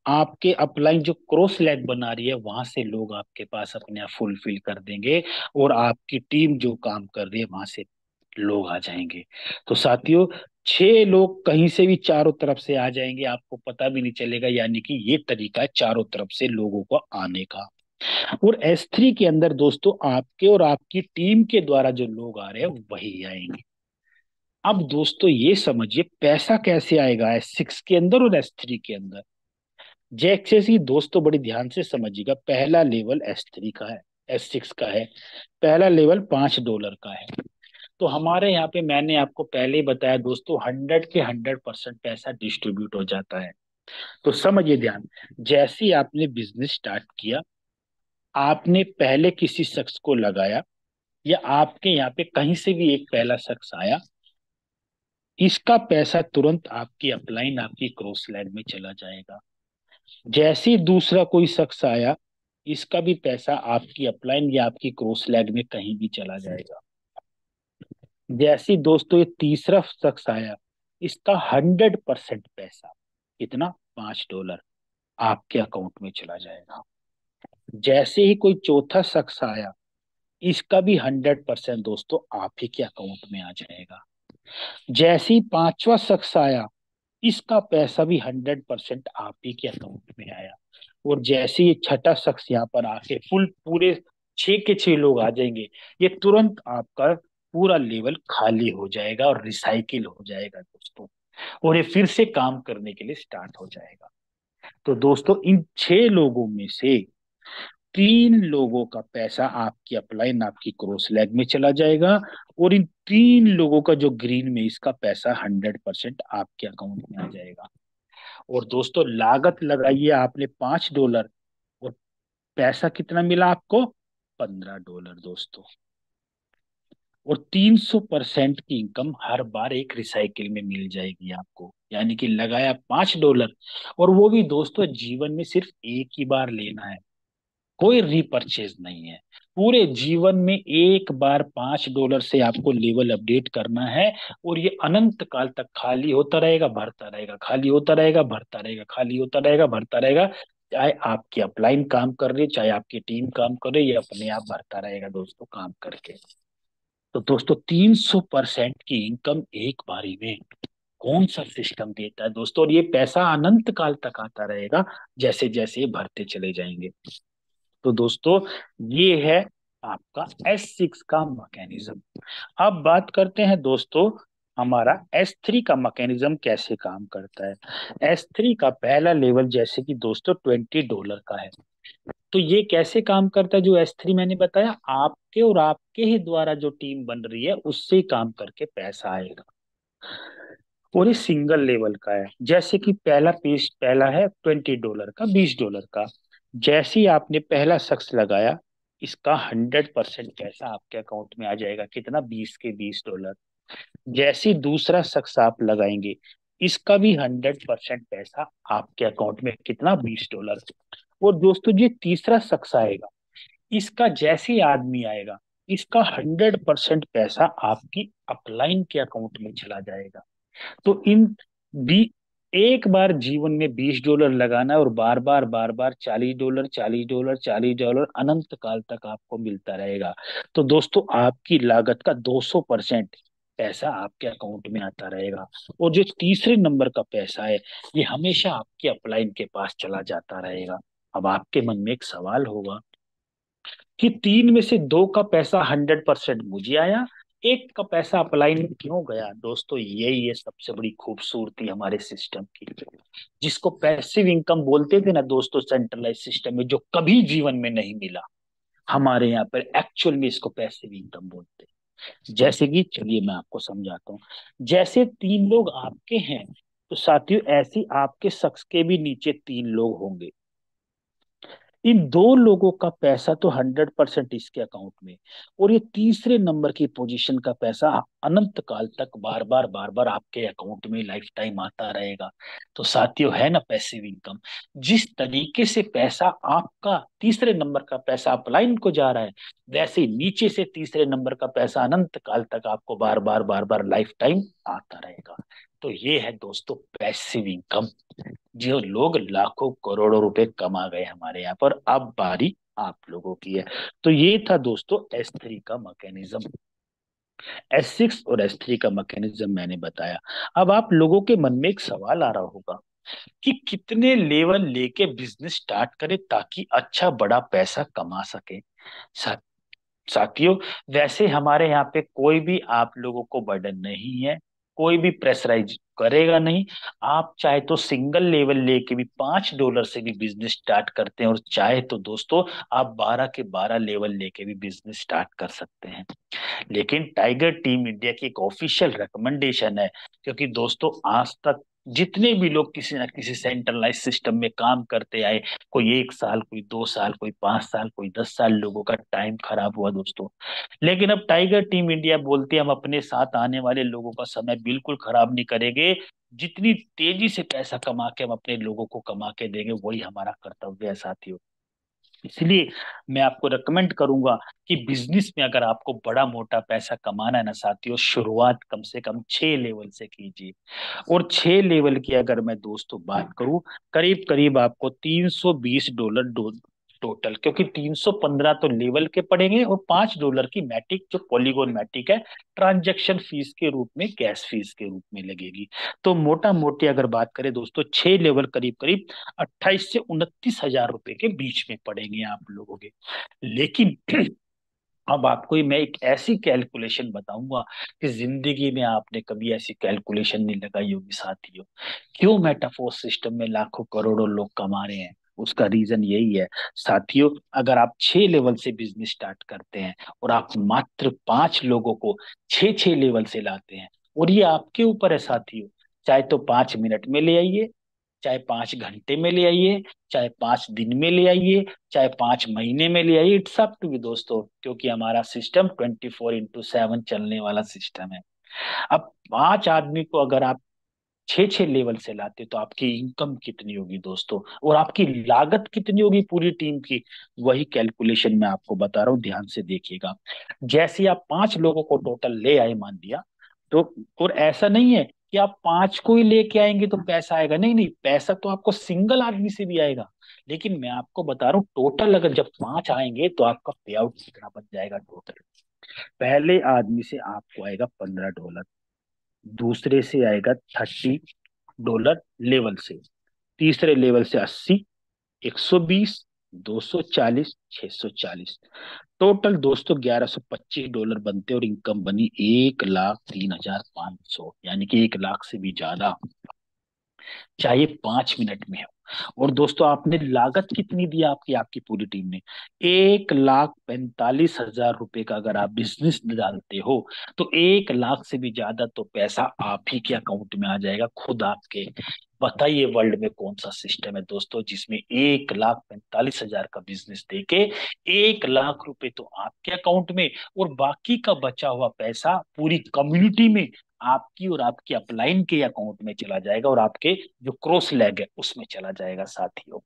Speaker 2: आपके अपलाइन जो क्रॉस लेग बना रही है वहां से लोग आपके पास अपने आप फुलफिल कर देंगे। और आपकी टीम जो काम कर रही है वहां से लोग आ जाएंगे। तो साथियों 6 लोग कहीं से भी चारों तरफ से आ जाएंगे, आपको पता भी नहीं चलेगा, यानी कि ये तरीका है चारों तरफ से लोगों को आने का। और S3 के अंदर दोस्तों आपके और आपकी टीम के द्वारा जो लोग आ रहे हैं वही आएंगे। अब दोस्तों ये समझिए पैसा कैसे आएगा S6 के अंदर और S3 के अंदर। जैसे ही दोस्तों बड़ी ध्यान से समझिएगा, पहला लेवल S3 का है, S6 का है। पहला लेवल $5 का है। तो हमारे यहाँ पे मैंने आपको पहले ही बताया दोस्तों, 100 के 100% पैसा डिस्ट्रीब्यूट हो जाता है। तो समझिए ध्यान, जैसे ही आपने बिजनेस स्टार्ट किया, आपने पहले किसी शख्स को लगाया, या आपके यहाँ पे कहीं से भी एक पहला शख्स आया, इसका पैसा तुरंत आपकी अपलाइन, आपकी क्रॉस लाइन में चला जाएगा। जैसे ही दूसरा कोई शख्स आया, इसका भी पैसा आपकी अपलाइन या आपकी क्रॉस लैग में कहीं भी चला जाएगा। जैसे ही दोस्तों ये तीसरा शख्स आया, इसका 100% पैसा, कितना, $5, आपके अकाउंट में चला जाएगा। जैसे ही कोई चौथा शख्स आया, इसका भी 100% दोस्तों आप ही के अकाउंट में आ जाएगा। जैसे ही पांचवा शख्स आया, इसका पैसा भी 100% आप ही के अकाउंट में आया। और जैसे ये छठा शख्स यहाँ पर आके फुल पूरे 6 के 6 लोग आ जाएंगे, ये तुरंत आपका पूरा लेवल खाली हो जाएगा और रिसाइकिल हो जाएगा दोस्तों। और ये फिर से काम करने के लिए स्टार्ट हो जाएगा। तो दोस्तों इन 6 लोगों में से 3 लोगों का पैसा आपकी अपलाइन आपकी क्रॉस लेग में चला जाएगा। और इन 3 लोगों का जो ग्रीन में, इसका पैसा 100% आपके अकाउंट में आ जाएगा। और दोस्तों लागत लगाइए आपने $5, और पैसा कितना मिला आपको, $15 दोस्तों। और 300% की इनकम हर बार एक रिसाइकिल में मिल जाएगी आपको, यानी कि लगाया $5, और वो भी दोस्तों जीवन में सिर्फ एक ही बार लेना है, कोई रीपरचेज नहीं है। पूरे जीवन में एक बार $5 से आपको लेवल अपडेट करना है। और ये अनंत काल तक खाली होता रहेगा, भरता रहेगा, खाली होता रहेगा, भरता रहेगा, खाली होता रहेगा, भरता रहेगा। चाहे आपकी अपलाइन काम कर रही है, चाहे आपकी टीम काम कर रही है, ये अपने आप भरता रहेगा दोस्तों काम करके। तो दोस्तों 300% की इनकम एक बारी में कौन सा सिस्टम देता है दोस्तों? और ये पैसा अनंत काल तक आता रहेगा, जैसे जैसे ये भरते चले जाएंगे। तो दोस्तों ये है आपका S6 का मैकेनिज्म। अब बात करते हैं दोस्तों, हमारा S3 का मैकेनिज्म कैसे काम करता है। S3 का पहला लेवल जैसे कि दोस्तों $20 का है। तो ये कैसे काम करता है, जो S3 मैंने बताया, आपके और आपके ही द्वारा जो टीम बन रही है उससे ही काम करके पैसा आएगा। और ये सिंगल लेवल का है, जैसे कि पहला पीस पहला है $20 का, $20 का। जैसे ही आपने पहला शख्स लगाया, इसका 100% पैसा आपके अकाउंट में आ जाएगा, कितना, 20 के 20 डॉलर। जैसे ही दूसरा शख्स आप लगाएंगे, इसका भी 100% पैसा आपके अकाउंट में, कितना, $20। और दोस्तों ये तीसरा शख्स आएगा, इसका जैसे ही आदमी आएगा, इसका 100% पैसा आपकी अपलाइन के अकाउंट में चला जाएगा। तो इन बी एक बार जीवन में $20 लगाना है, और बार बार $40, $40, $40 अनंत काल तक आपको मिलता रहेगा। तो दोस्तों आपकी लागत का 200% पैसा आपके अकाउंट में आता रहेगा। और जो तीसरे नंबर का पैसा है, ये हमेशा आपके अपलाइन के पास चला जाता रहेगा। अब आपके मन में एक सवाल होगा कि 3 में से 2 का पैसा 100% मुझे आया, एक का पैसा अपलाइन में क्यों गया? दोस्तों यही है सबसे बड़ी खूबसूरती हमारे सिस्टम की, जिसको पैसिव इनकम बोलते थे ना दोस्तों, सेंट्रलाइज सिस्टम में, जो कभी जीवन में नहीं मिला। हमारे यहाँ पर एक्चुअल में इसको पैसिव इनकम बोलते हैं। जैसे कि चलिए मैं आपको समझाता हूँ। जैसे 3 लोग आपके हैं, तो साथियों ऐसे ही आपके शख्स के भी नीचे 3 लोग होंगे। इन 2 लोगों का पैसा तो 100% इसके अकाउंट में, और ये तीसरे नंबर की पोजीशन का पैसा अनंत काल तक बार बार आपके अकाउंट में लाइफ टाइम आता रहेगा। तो साथियों है ना पैसिव इनकम। जिस तरीके से पैसा आपका तीसरे नंबर का पैसा अपलाइन को जा रहा है, वैसे ही नीचे से तीसरे नंबर का पैसा अनंत काल तक आपको बार बार लाइफ टाइम आता रहेगा। तो ये है दोस्तों पैसिव इनकम, जो लोग लाखों करोड़ों रुपए कमा गए हमारे यहाँ पर। अब बारी आप लोगों की है। तो ये था दोस्तों S3 का मैकेनिज्म। S6 और S3 का मैकेनिज्म मैंने बताया। अब आप लोगों के मन में एक सवाल आ रहा होगा कि कितने लेवल लेके बिजनेस स्टार्ट करें ताकि अच्छा बड़ा पैसा कमा सके। सा, साथियों वैसे हमारे यहाँ पे कोई भी आप लोगों को बर्डन नहीं है, कोई भी प्रेशराइज करेगा नहीं। आप चाहे तो सिंगल लेवल लेके भी $5 से भी बिजनेस स्टार्ट करते हैं, और चाहे तो दोस्तों आप 12 के 12 लेवल लेके भी बिजनेस स्टार्ट कर सकते हैं। लेकिन टाइगर टीम इंडिया की एक ऑफिशियल रिकमेंडेशन है, क्योंकि दोस्तों आज तक जितने भी लोग किसी ना किसी सेंट्रलाइज सिस्टम में काम करते आए, कोई 1 साल, कोई 2 साल, कोई 5 साल, कोई 10 साल, लोगों का टाइम खराब हुआ दोस्तों। लेकिन अब टाइगर टीम इंडिया बोलते हैं हम अपने साथ आने वाले लोगों का समय बिल्कुल खराब नहीं करेंगे। जितनी तेजी से पैसा कमा के हम अपने लोगों को कमा के देंगे, वही हमारा कर्तव्य है साथियों। इसलिए मैं आपको रेकमेंड करूंगा कि बिजनेस में अगर आपको बड़ा मोटा पैसा कमाना है ना साथियों, शुरुआत कम से कम 6 लेवल से कीजिए। और 6 लेवल की अगर मैं दोस्तों बात करूं, करीब करीब आपको $320 टोटल, क्योंकि 315 तो लेवल के पड़ेंगे और $5 की मैटिक, जो पॉलीगोन मैटिक है, ट्रांजैक्शन फीस के रूप में, गैस फीस के रूप में लगेगी। तो मोटा मोटी अगर बात करें दोस्तों, 6 लेवल करीब करीब 28 से 29 हजार रुपए के बीच में पड़ेंगे आप लोगों के। लेकिन अब आपको मैं एक ऐसी कैलकुलेशन बताऊंगा कि जिंदगी में आपने कभी ऐसी कैलकुलेशन नहीं लगाई होगी साथियों। क्यों मेटाफोर्स सिस्टम में लाखों करोड़ों लोग कमा रहे हैं? उसका रीजन यही है साथियों। अगर आप 6 लेवल से बिजनेस स्टार्ट करते हैं और आप मात्र 5 लोगों को 6 6 लेवल से लाते हैं, और ये आपके ऊपर है साथियों, चाहे तो 5 मिनट में ले आइए, चाहे 5 घंटे में ले आइए, चाहे 5 दिन में ले आइए, चाहे 5 महीने में ले आइए, इट्स अप टू यू दोस्तों, क्योंकि हमारा सिस्टम 24x7 चलने वाला सिस्टम है। अब 5 आदमी को अगर आप 6 6 लेवल से लाते तो आपकी इनकम कितनी होगी दोस्तों, और आपकी लागत कितनी होगी पूरी टीम की? वही कैलकुलेशन मैं आपको बता रहा हूँ, ध्यान से देखिएगा। जैसे आप 5 लोगों को टोटल ले आए मान लिया, तो और ऐसा नहीं है कि आप 5 को ही लेके आएंगे तो पैसा आएगा, नहीं नहीं, पैसा तो आपको सिंगल आदमी से भी आएगा। लेकिन मैं आपको बता रहा हूँ, टोटल अगर जब 5 आएंगे तो आपका पे आउट कितना बन जाएगा टोटल। पहले आदमी से आपको आएगा $15, दूसरे से आएगा $30 लेवल से, तीसरे लेवल से 80, 120, 240, 640, टोटल दोस्तों $1125 बनते हैं, और इनकम बनी 1,03,500, यानी कि 1 लाख से भी ज्यादा, चाहे 5 मिनट में हो। और दोस्तों आपने लागत कितनी दी आपकी आपकी पूरी टीम ने? 1,45,000 रुपए का अगर आप बिजनेस डालते हो, तो 1 लाख से भी ज्यादा तो पैसा आप ही के अकाउंट में आ जाएगा, खुद आपके। बताइए वर्ल्ड में कौन सा सिस्टम है दोस्तों जिसमें 1,45,000 का बिजनेस देके 1 लाख रुपए तो आपके अकाउंट में, और बाकी का बचा हुआ पैसा पूरी कम्युनिटी में आपकी और आपके अपलाइन के अकाउंट में चला जाएगा, और आपके जो क्रॉस लेग है उसमें चला जाएगा साथियों।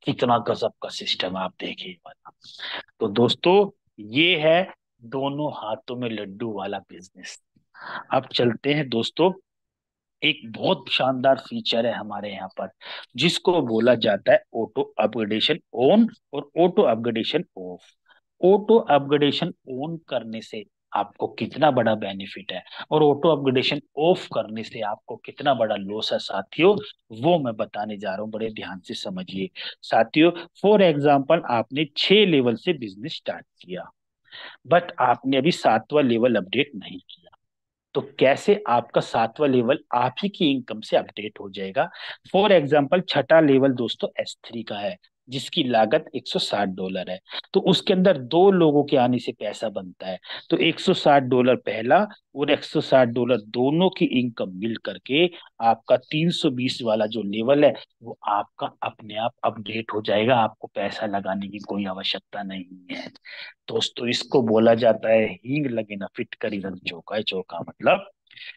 Speaker 2: कितना गजब का सिस्टम है, आप देखिए वाला। तो दोस्तों ये है दोनों हाथों में लड्डू वाला बिजनेस। अब चलते हैं दोस्तों, एक बहुत शानदार फीचर है हमारे यहाँ पर, जिसको बोला जाता है ऑटो अपग्रेडेशन ऑन और auto upgradation of. Auto upgradation on करने से आपको कितना बड़ा बेनिफिट है, और ऑटो अपग्रेडेशन ऑफ करने से आपको कितना बड़ा लॉस है साथियों, वो मैं बताने जा रहा हूँ, बड़े ध्यान से समझिए साथियों। फॉर एग्जाम्पल, आपने 6 लेवल से बिजनेस स्टार्ट किया, बट आपने अभी 7वां लेवल अपडेट नहीं किया, तो कैसे आपका 7वां लेवल आप ही की इनकम से अपडेट हो जाएगा? फॉर एग्जाम्पल, छठा लेवल दोस्तों S3 का है, जिसकी लागत $160 है। तो उसके अंदर 2 लोगों के आने से पैसा बनता है, तो $160 पहला और $160 दोनों की इनकम मिल करके आपका 320 वाला जो लेवल है, वो आपका अपने आप अपडेट हो जाएगा, आपको पैसा लगाने की कोई आवश्यकता नहीं है दोस्तों। इसको बोला जाता है हींग लगे ना फिट करी रन चौका है चौका, मतलब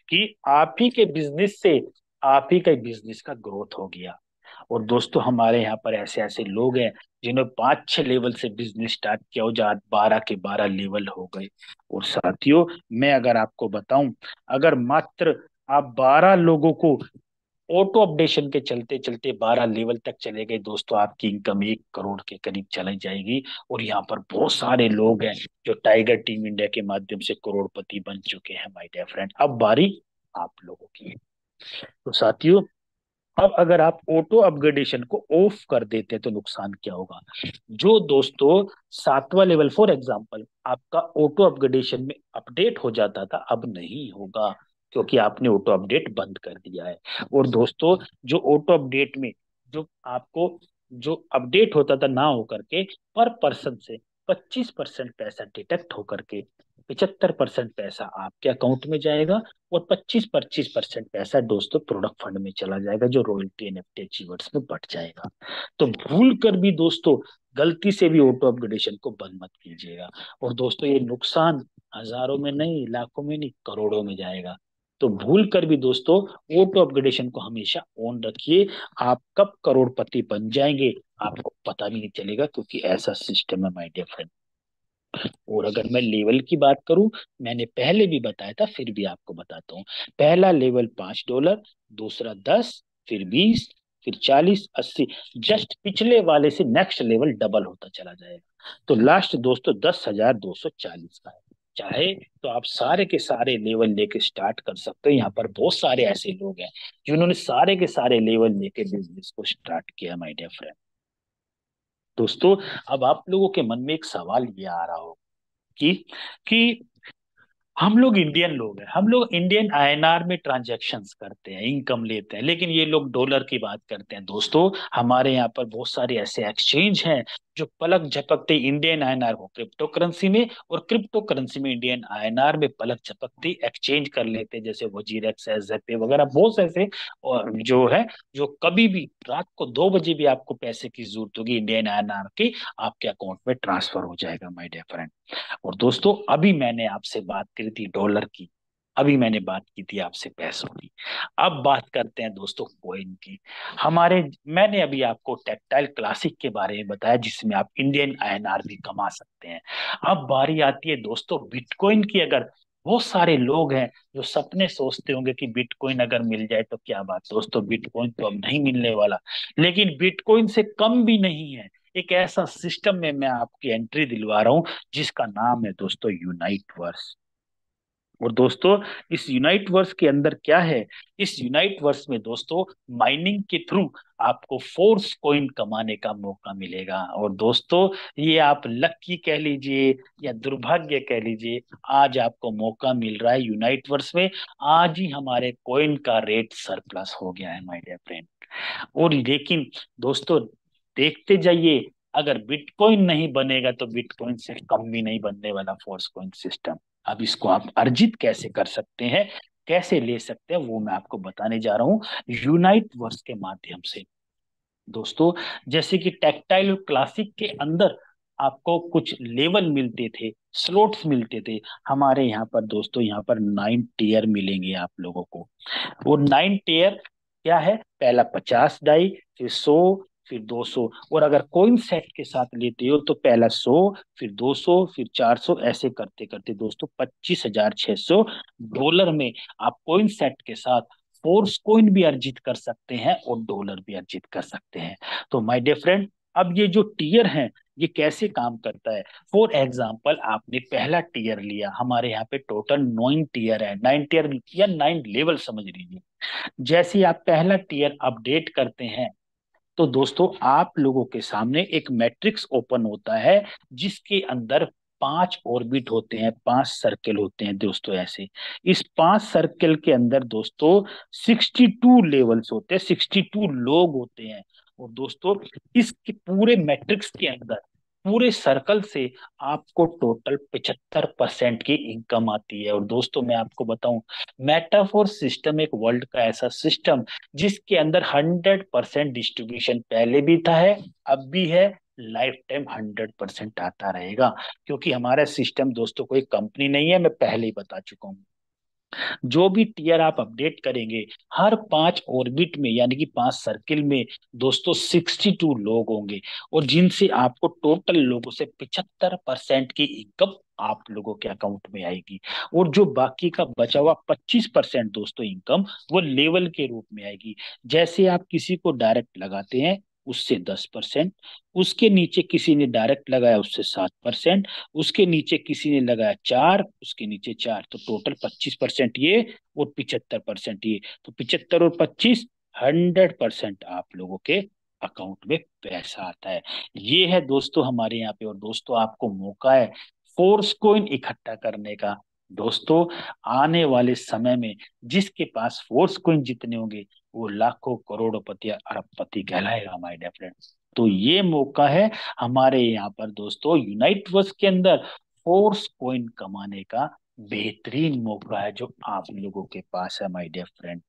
Speaker 2: कि आप ही के बिजनेस से आप ही के बिजनेस का ग्रोथ हो गया। और दोस्तों हमारे यहाँ पर ऐसे ऐसे लोग हैं जिन्होंने 5 6 लेवल से बिजनेस स्टार्ट किया हो, जहाँ 12 के 12 लेवल हो गए। और साथियों मैं अगर आपको बताऊं, अगर मात्र आप 12 लोगों को ऑटो अपडेशन के चलते चलते 12 लेवल तक चले गए दोस्तों, आपकी इनकम 1 करोड़ के करीब चली जाएगी। और यहाँ पर बहुत सारे लोग हैं जो टाइगर टीम इंडिया के माध्यम से करोड़पति बन चुके हैं माय डियर फ्रेंड। अब बारी आप लोगों की है। तो साथियों, अब अगर आप ऑटो अपग्रेडेशन को ऑफ कर देते तो नुकसान क्या होगा? जो दोस्तों 7वां लेवल, फॉर एग्जांपल, आपका ऑटो अपग्रेडेशन में अपडेट हो जाता था, अब नहीं होगा, क्योंकि आपने ऑटो अपडेट बंद कर दिया है। और दोस्तों जो ऑटो अपडेट में जो आपको जो अपडेट होता था ना हो करके, पर पर्सन से 25% पैसा डिडक्ट होकर के 75% पैसा आपके अकाउंट में जाएगा, और 25-25% पैसा दोस्तों प्रोडक्ट फंड में चला जाएगा, जो रॉयल्टी एनएफटी अचीवर्स में बढ़ जाएगा। तो भूल कर भी दोस्तों, गलती से भी ऑटो अपग्रेडेशन को बंद मत कीजिएगा। और दोस्तों ये नुकसान हजारों में नहीं, लाखों में नहीं, करोड़ों में जाएगा। तो भूल कर भी दोस्तों ऑटो अपग्रेडेशन को हमेशा ऑन रखिए। आप कब करोड़पति बन जाएंगे आपको पता भी नहीं चलेगा, क्योंकि ऐसा सिस्टम है माय डियर फ्रेंड। और अगर मैं लेवल की बात करूं, मैंने पहले भी बताया था, फिर भी आपको बताता हूँ। पहला लेवल $5, दूसरा 10, फिर 20, फिर 40, 80। जस्ट पिछले वाले से नेक्स्ट लेवल डबल होता चला जाएगा। तो लास्ट दोस्तों 10,240 का है। चाहे तो आप सारे के सारे लेवल लेके स्टार्ट कर सकते हो। यहाँ पर बहुत सारे ऐसे लोग हैं जिन्होंने सारे के सारे लेवल लेके बिजनेस को स्टार्ट किया माय डियर फ्रेंड। दोस्तों, अब आप लोगों के मन में एक सवाल ये आ रहा हो कि कि हम लोग इंडियन लोग हैं, हम लोग इंडियन आईएनआर में ट्रांजैक्शंस करते हैं, इनकम लेते हैं, लेकिन ये लोग डॉलर की बात करते हैं। दोस्तों, हमारे यहाँ पर बहुत सारे ऐसे एक्सचेंज हैं जो पलक झपकते इंडियन आईएनआर को क्रिप्टो करेंसी में और क्रिप्टो करेंसी में इंडियन आईएनआर में पलक झपकते एक्सचेंज कर लेते हैं, जैसे वजीरेक्स है, ज़ेपे वगैरह बहुत से ऐसे और जो है, जो कभी भी रात को 2 बजे भी आपको पैसे की जरूरत होगी इंडियन आईएनआर की, आपके अकाउंट में ट्रांसफर हो जाएगा माय डियर फ्रेंड। और दोस्तों, अभी मैंने आपसे बात करी थी डॉलर की, अभी मैंने बात की थी आपसे पैसों की। अब बात करते हैं दोस्तों कॉइन की। हमारे मैंने अभी आपको टेक्टाइल क्लासिक के बारे में बताया, जिसमें आप इंडियन आईएनआर भी कमा सकते हैं। अब बारी आती है दोस्तों बिटकॉइन की। अगर बहुत सारे लोग हैं जो सपने सोचते होंगे कि बिटकॉइन अगर मिल जाए तो क्या बात। दोस्तों, बिटकॉइन तो अब नहीं मिलने वाला, लेकिन बिटकॉइन से कम भी नहीं है। एक ऐसा सिस्टम में मैं आपकी एंट्री दिलवा रहा हूं जिसका नाम है दोस्तों यूनाइट वर्स। और दोस्तों, इस यूनाइट वर्स के अंदर क्या है, इस यूनाइट वर्स में दोस्तों माइनिंग के थ्रू आपको फोर्स कॉइन कमाने का मौका मिलेगा। और दोस्तों, ये आप लकी कह लीजिए या दुर्भाग्य कह लीजिए, आज आपको मौका मिल रहा है यूनाइट वर्स में। आज ही हमारे कॉइन का रेट सरप्लस हो गया है माय डियर फ्रेंड। और लेकिन दोस्तों, देखते जाइए, अगर बिटकॉइन नहीं बनेगा तो बिटकॉइन से कम भी नहीं बनने वाला फोर्स कॉइन सिस्टम। अब इसको आप अर्जित कैसे कर सकते हैं, कैसे ले सकते हैं, वो मैं आपको बताने जा रहा हूँ यूनाइट वर्स के माध्यम से। दोस्तों, जैसे कि टेक्टाइल और क्लासिक के अंदर आपको कुछ लेवल मिलते थे, स्लोट्स मिलते थे। हमारे यहाँ पर दोस्तों, यहाँ पर 9 टीयर मिलेंगे आप लोगों को। वो 9 टीयर क्या है, पहला 50 डाई, फिर 100, फिर 200। और अगर कोइन सेट के साथ लेते हो तो पहला 100, फिर 200, फिर 400, ऐसे करते करते दोस्तों $25,600 में आप कोइन सेट के साथ फोर्स कोइन भी अर्जित कर सकते हैं और डॉलर भी अर्जित कर सकते हैं। तो माय डियर फ्रेंड, अब ये जो टीयर है ये कैसे काम करता है। फॉर एग्जाम्पल, आपने पहला टीयर लिया, हमारे यहाँ पे टोटल 9 टीयर है, 9 टीयर या 9 लेवल समझ लीजिए। जैसे ही आप पहला टीयर अपडेट करते हैं तो दोस्तों आप लोगों के सामने एक मैट्रिक्स ओपन होता है, जिसके अंदर 5 ऑर्बिट होते हैं, 5 सर्कल होते हैं दोस्तों ऐसे। इस 5 सर्कल के अंदर दोस्तों 62 लेवल्स होते हैं, 62 लोग होते हैं। और दोस्तों, इस पूरे मैट्रिक्स के अंदर पूरे सर्कल से आपको टोटल 75% की इनकम आती है। और दोस्तों, मैं आपको बताऊं, मेटाफोर सिस्टम एक वर्ल्ड का ऐसा सिस्टम जिसके अंदर 100% डिस्ट्रीब्यूशन पहले भी था, है अब भी है, लाइफ टाइम 100% आता रहेगा। क्योंकि हमारा सिस्टम दोस्तों कोई कंपनी नहीं है, मैं पहले ही बता चुका हूँ। जो भी टीयर आप अपडेट करेंगे, हर 5 ऑर्बिट में यानी कि 5 सर्किल में दोस्तों 62 लोग होंगे, और जिनसे आपको टोटल लोगों से 75% की इनकम आप लोगों के अकाउंट में आएगी। और जो बाकी का बचा हुआ 25% दोस्तों इनकम, वो लेवल के रूप में आएगी। जैसे आप किसी को डायरेक्ट लगाते हैं उससे 10%, उसके नीचे किसी ने डायरेक्ट लगाया उससे 7%, उसके नीचे किसी ने लगाया 4, उसके नीचे 4, तो टोटल 25% ये और 75% ये। तो 75 और 25, 100% आप लोगों के अकाउंट में पैसा आता है। ये है दोस्तों हमारे यहाँ पे। और दोस्तों, आपको मौका है फोर्स कोइन इकट्ठा करने का। दोस्तों, आने वाले समय में जिसके पास फोर्स कोइन जितने होंगे वो लाखों करोड़पति या अरबपति कहलाएगा माय डियर फ्रेंड्स। तो ये मौका है हमारे यहाँ पर दोस्तों यूनाइट वर्स के अंदर फोर्स कॉइन कमाने का बेहतरीन मौका है जो आप लोगों के पास है माय डियर फ्रेंड।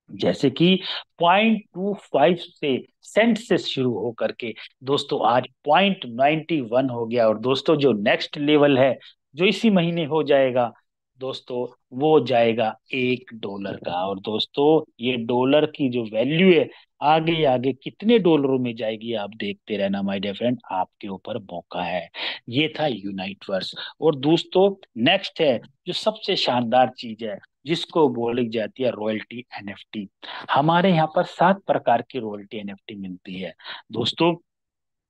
Speaker 2: जैसे कि 0.25 से सेंट से शुरू होकर के दोस्तों आज 0.91 हो गया। और दोस्तों, जो नेक्स्ट लेवल है जो इसी महीने हो जाएगा, दोस्तों वो जाएगा $1 का। और दोस्तों ये डॉलर की जो वैल्यू है आगे आगे कितने डॉलरों में जाएगी आप देखते रहना माय डियर फ्रेंड, आपके ऊपर मौका है। ये था यूनाइटवर्स। और दोस्तों नेक्स्ट है जो सबसे शानदार चीज है जिसको बोली जाती है रॉयल्टी एनएफटी। हमारे यहाँ पर 7 प्रकार की रॉयल्टी एनएफटी मिलती है दोस्तों,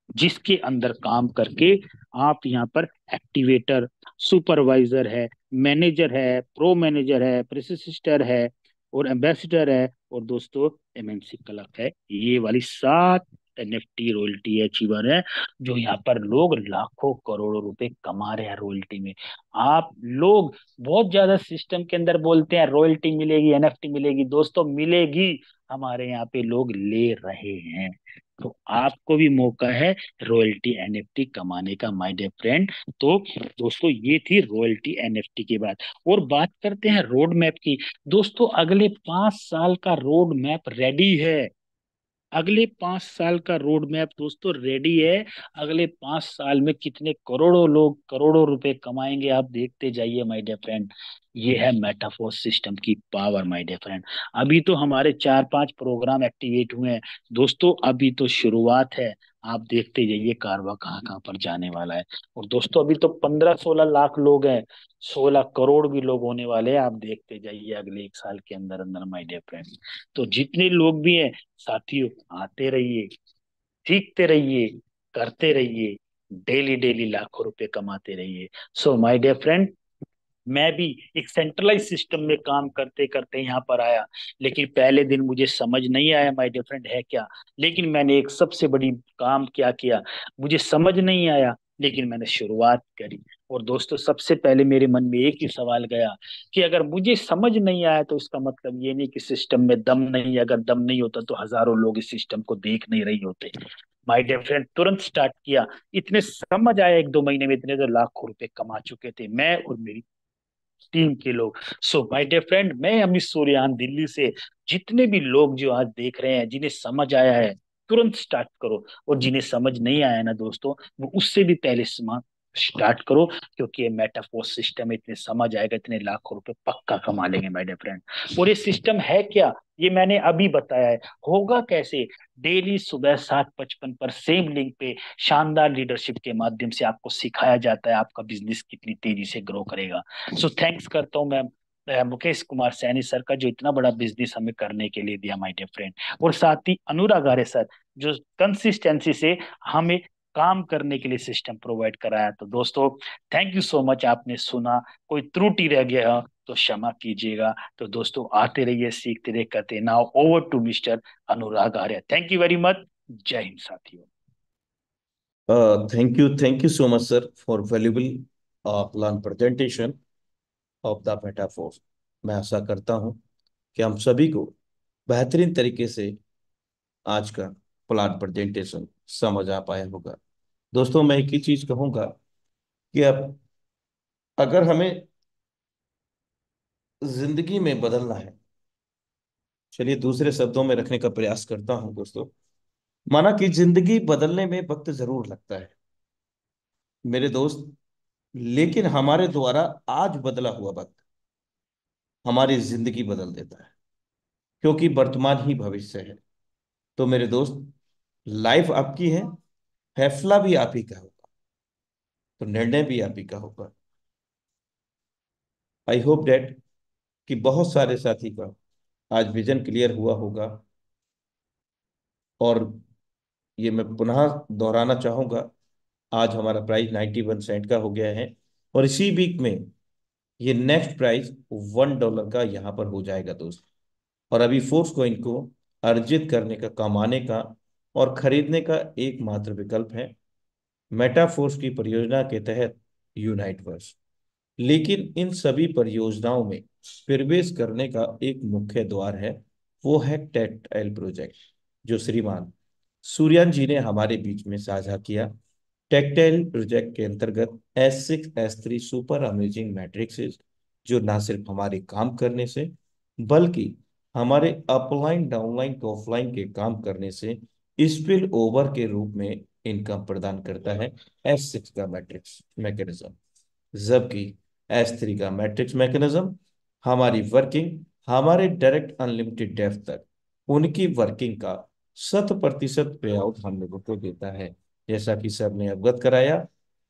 Speaker 2: जिसके अंदर काम करके आप यहाँ पर एक्टिवेटर, सुपरवाइजर है, मैनेजर है, प्रो मैनेजर है, प्रेसिस्टर है और एम्बेसडर है और दोस्तों एमएनसी क्लर्क है। ये वाली 7 एनएफटी रॉयल्टी अचीवर है जो यहाँ पर लोग लाखों करोड़ों रुपए कमा रहे हैं रॉयल्टी में। आप लोग बहुत ज्यादा सिस्टम के अंदर बोलते हैं रॉयल्टी मिलेगी, एनएफटी मिलेगी, दोस्तों मिलेगी। हमारे यहाँ पे लोग ले रहे हैं। तो आपको भी मौका है रॉयल्टी एनएफटी कमाने का माय डियर फ्रेंड। तो दोस्तों ये थी रॉयल्टी एनएफटी की बात। और बात करते हैं रोड मैप की। दोस्तों अगले 5 साल का रोड मैप रेडी है। अगले 5 साल का रोड मैप दोस्तों रेडी है। अगले 5 साल में कितने करोड़ों लोग करोड़ों रुपए कमाएंगे आप देखते जाइए माय डियर फ्रेंड। ये है मेटाफोर्स सिस्टम की पावर माय डियर फ्रेंड। अभी तो हमारे 4-5 प्रोग्राम एक्टिवेट हुए हैं दोस्तों, अभी तो शुरुआत है। आप देखते जाइए कारवा कहाँ कहाँ पर जाने वाला है। और दोस्तों अभी तो 15-16 लाख लोग हैं, 16 करोड़ भी लोग होने वाले हैं। आप देखते जाइए अगले 1 साल के अंदर अंदर माय डियर फ्रेंड। तो जितने लोग भी हैं साथियों, आते रहिए, सीखते रहिए, करते रहिए, डेली डेली लाखों रुपए कमाते रहिए। सो माय डियर फ्रेंड, मैं भी एक सेंट्रलाइज सिस्टम में काम करते करते यहाँ पर आया, लेकिन पहले दिन मुझे समझ नहीं आया माय डियर फ्रेंड है क्या। लेकिन मैंने एक सबसे बड़ी काम क्या किया, मुझे समझ नहीं आया लेकिन मैंने शुरुआत करी। और दोस्तों सबसे पहले मेरे मन में एक ही सवाल गया कि अगर मुझे समझ नहीं आया तो इसका मतलब ये नहीं कि सिस्टम में दम नहीं है। अगर दम नहीं होता तो हजारों लोग इस सिस्टम को देख नहीं रही होते। माय डियर फ्रेंड तुरंत स्टार्ट किया। इतने समझ आया 1-2 महीने में, इतने तो लाखों रुपए कमा चुके थे मैं और मेरी टीम के लोग। सो माय डियर फ्रेंड, मैं अमित सूर्यान दिल्ली से। जितने भी लोग जो आज देख रहे हैं जिन्हें समझ आया है तुरंत स्टार्ट करो, और जिन्हें समझ नहीं आया ना दोस्तों वो उससे भी पहले स्टार्ट करो, क्योंकि ये मेटाफोर सिस्टम है, इतने समझ आएगा इतने लाखों रुपए पक्का कमा लेंगे माय डियर फ्रेंड। और ये सिस्टम है क्या, ये मैंने अभी बताया है। होगा कैसे, डेली सुबह 7:55 पर सेम लिंक पे शानदार लीडरशिप के माध्यम से आपको सिखाया जाता है आपका बिजनेस कितनी तेजी से ग्रो करेगा। सो थैंक्स करता हूँ मैं मुकेश कुमार सैनी सर का, जो इतना बड़ा बिजनेस हमें करने के लिए दिया माय डियर फ्रेंड। और साथ ही अनुराग आर्य सर, जो कंसिस्टेंसी से हमें काम करने के लिए सिस्टम प्रोवाइड कराया। तो दोस्तों थैंक यू सो मच, आपने सुना। कोई त्रुटि रह गया हो तो क्षमा कीजिएगा। तो दोस्तों आते रहिए, सीखते रहिए, करते। Now over to mister Anurag Arya. Thank you very much. जय हिंद साथियों।
Speaker 1: Thank you so much sir for valuable plan presentation of the Metaforce. मैं आशा करता हूँ कि हम सभी को बेहतरीन तरीके से आज का प्लान प्रेजेंटेशन समझ आ पाया होगा। दोस्तों मैं एक ही चीज कहूंगा कि अब अगर हमें जिंदगी में बदलना है, चलिए दूसरे शब्दों में रखने का प्रयास करता हूं दोस्तों। माना कि जिंदगी बदलने में वक्त जरूर लगता है मेरे दोस्त, लेकिन हमारे द्वारा आज बदला हुआ वक्त हमारी जिंदगी बदल देता है, क्योंकि वर्तमान ही भविष्य है। तो मेरे दोस्त, लाइफ आपकी है, फैसला भी आप ही का होगा, तो निर्णय भी आप ही का होगा। आई होप डेट कि बहुत सारे साथी का आज विजन क्लियर हुआ होगा। और ये मैं पुनः दोहराना चाहूंगा, आज हमारा प्राइस 91 सेंट का हो गया है, और इसी वीक में ये नेक्स्ट प्राइस $1 का यहाँ पर हो जाएगा दोस्त। और अभी फोर्स कॉइन को अर्जित करने का, कमाने का और खरीदने का एकमात्र विकल्प है मेटाफोर्स की परियोजना के तहत यूनाइटवर्स। लेकिन इन सभी परियोजनाओं में प्रवेश करने का एक मुख्य द्वार है, वो है टेक्टाइल प्रोजेक्ट, जो श्रीमान सूर्यान जी ने हमारे बीच में साझा किया। टेक्टाइल प्रोजेक्ट के अंतर्गत S6 S3 super amazing matrix, जो ना सिर्फ हमारे काम करने से बल्कि हमारे अपलाइन डाउनलाइन ऑफलाइन के काम करने से स्पिल ओवर के रूप में इनकम प्रदान करता है। S6 का मैट्रिक्स मैकेनिज्म, जबकि S3 का मैट्रिक्स मैकेनिज्म, हमारी वर्किंग, हमारे डायरेक्ट अनलिमिटेड डेप्थ तक, उनकी वर्किंग का 100% पे आउट हम लोगों को देता है। जैसा कि सर ने अवगत कराया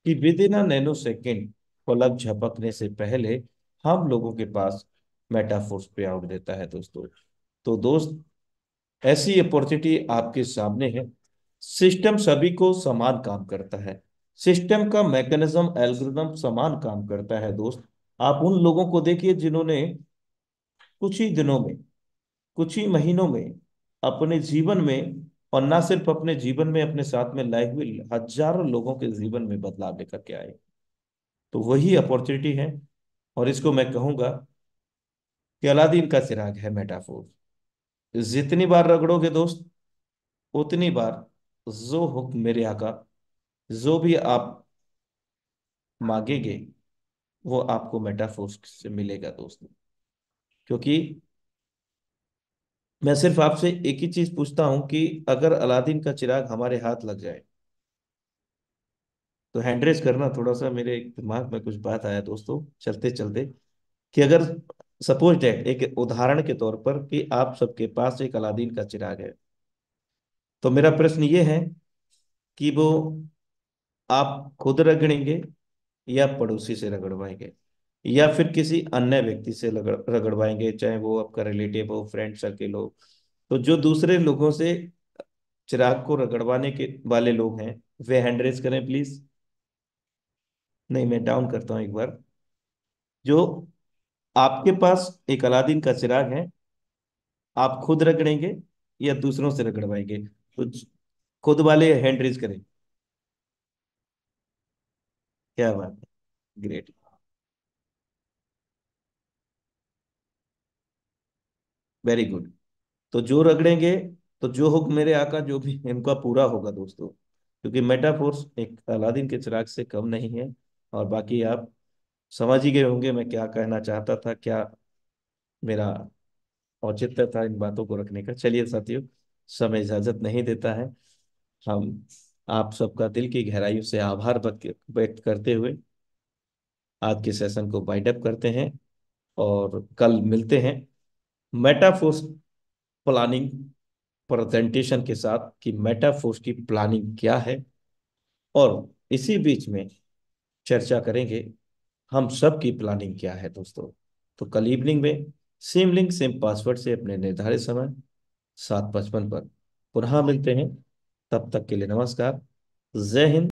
Speaker 1: कि within a nanosecond, पलक झपकने से पहले हम लोगों के पास मेटाफोर्स पे आउट देता है दोस्तों। तो दोस्त, ऐसी अपॉर्चुनिटी आपके सामने है। सिस्टम सभी को समान काम करता है। सिस्टम का मैकेनिज्म एल्गोरिदम समान काम करता है दोस्त। आप उन लोगों को देखिए जिन्होंने कुछ ही दिनों में, कुछ ही महीनों में अपने जीवन में, और ना सिर्फ अपने जीवन में, अपने साथ में लाए हुए हजारों लोगों के जीवन में बदलाव लेकर के आए। तो वही अपॉर्चुनिटी है। और इसको मैं कहूंगा कि अलादीन का चिराग है मेटाफोर। जितनी बार रगड़ोगे दोस्त, उतनी बार जो हुक्म मेरे आका, जो भी आप मांगेंगे, वो आपको मेटाफोर से मिलेगा दोस्तों। क्योंकि मैं सिर्फ आपसे एक ही चीज पूछता हूं कि अगर अलादीन का चिराग हमारे हाथ लग जाए, तो हैंड रेस करना, थोड़ा सा मेरे दिमाग में कुछ बात आया दोस्तों चलते चलते, कि अगर सपोज डेट एक उदाहरण के तौर पर कि आप सबके पास एक अलादीन का चिराग है, तो मेरा प्रश्न ये है कि वो आप खुद रगड़ेंगे या पड़ोसी से रगड़वाएंगे, या फिर किसी अन्य व्यक्ति से रगड़वाएंगे, चाहे वो आपका रिलेटिव हो, फ्रेंड सर्किल हो। तो जो दूसरे लोगों से चिराग को रगड़वाने के वाले लोग हैं, वे हैंड रेस करें प्लीज। नहीं, मैं डाउन करता हूं एक बार। जो आपके पास एक अलादीन का चिराग है, आप खुद रगड़ेंगे या दूसरों से रगड़वाएंगे? तो खुद वाले हैंड रेस करें। क्या बात है, ग्रेट। Very good. तो जो रगड़ेंगे, तो जो हुक्म मेरे आका, जो भी इनका पूरा होगा दोस्तों, क्योंकि मेटाफोर्स एक अलादीन के चिराग से कम नहीं है। और बाकी आप समझ ही गए होंगे मैं क्या कहना चाहता था, क्या मेरा औचित्य था इन बातों को रखने का। चलिए साथियों, समय इजाजत नहीं देता है। हम आप सबका दिल की गहराइयों से आभार व्यक्त करते हुए आज के सेशन को वाइंड अप करते हैं, और कल मिलते हैं मेटाफोर्स प्लानिंग प्रेजेंटेशन के साथ कि मेटाफोर्स की प्लानिंग क्या है। और इसी बीच में चर्चा करेंगे हम सब की प्लानिंग क्या है दोस्तों। तो कल इवनिंग में सेम लिंक सेम पासवर्ड से अपने निर्धारित समय 7:55 पर पुनः मिलते हैं। तब तक के लिए नमस्कार। जय हिंद।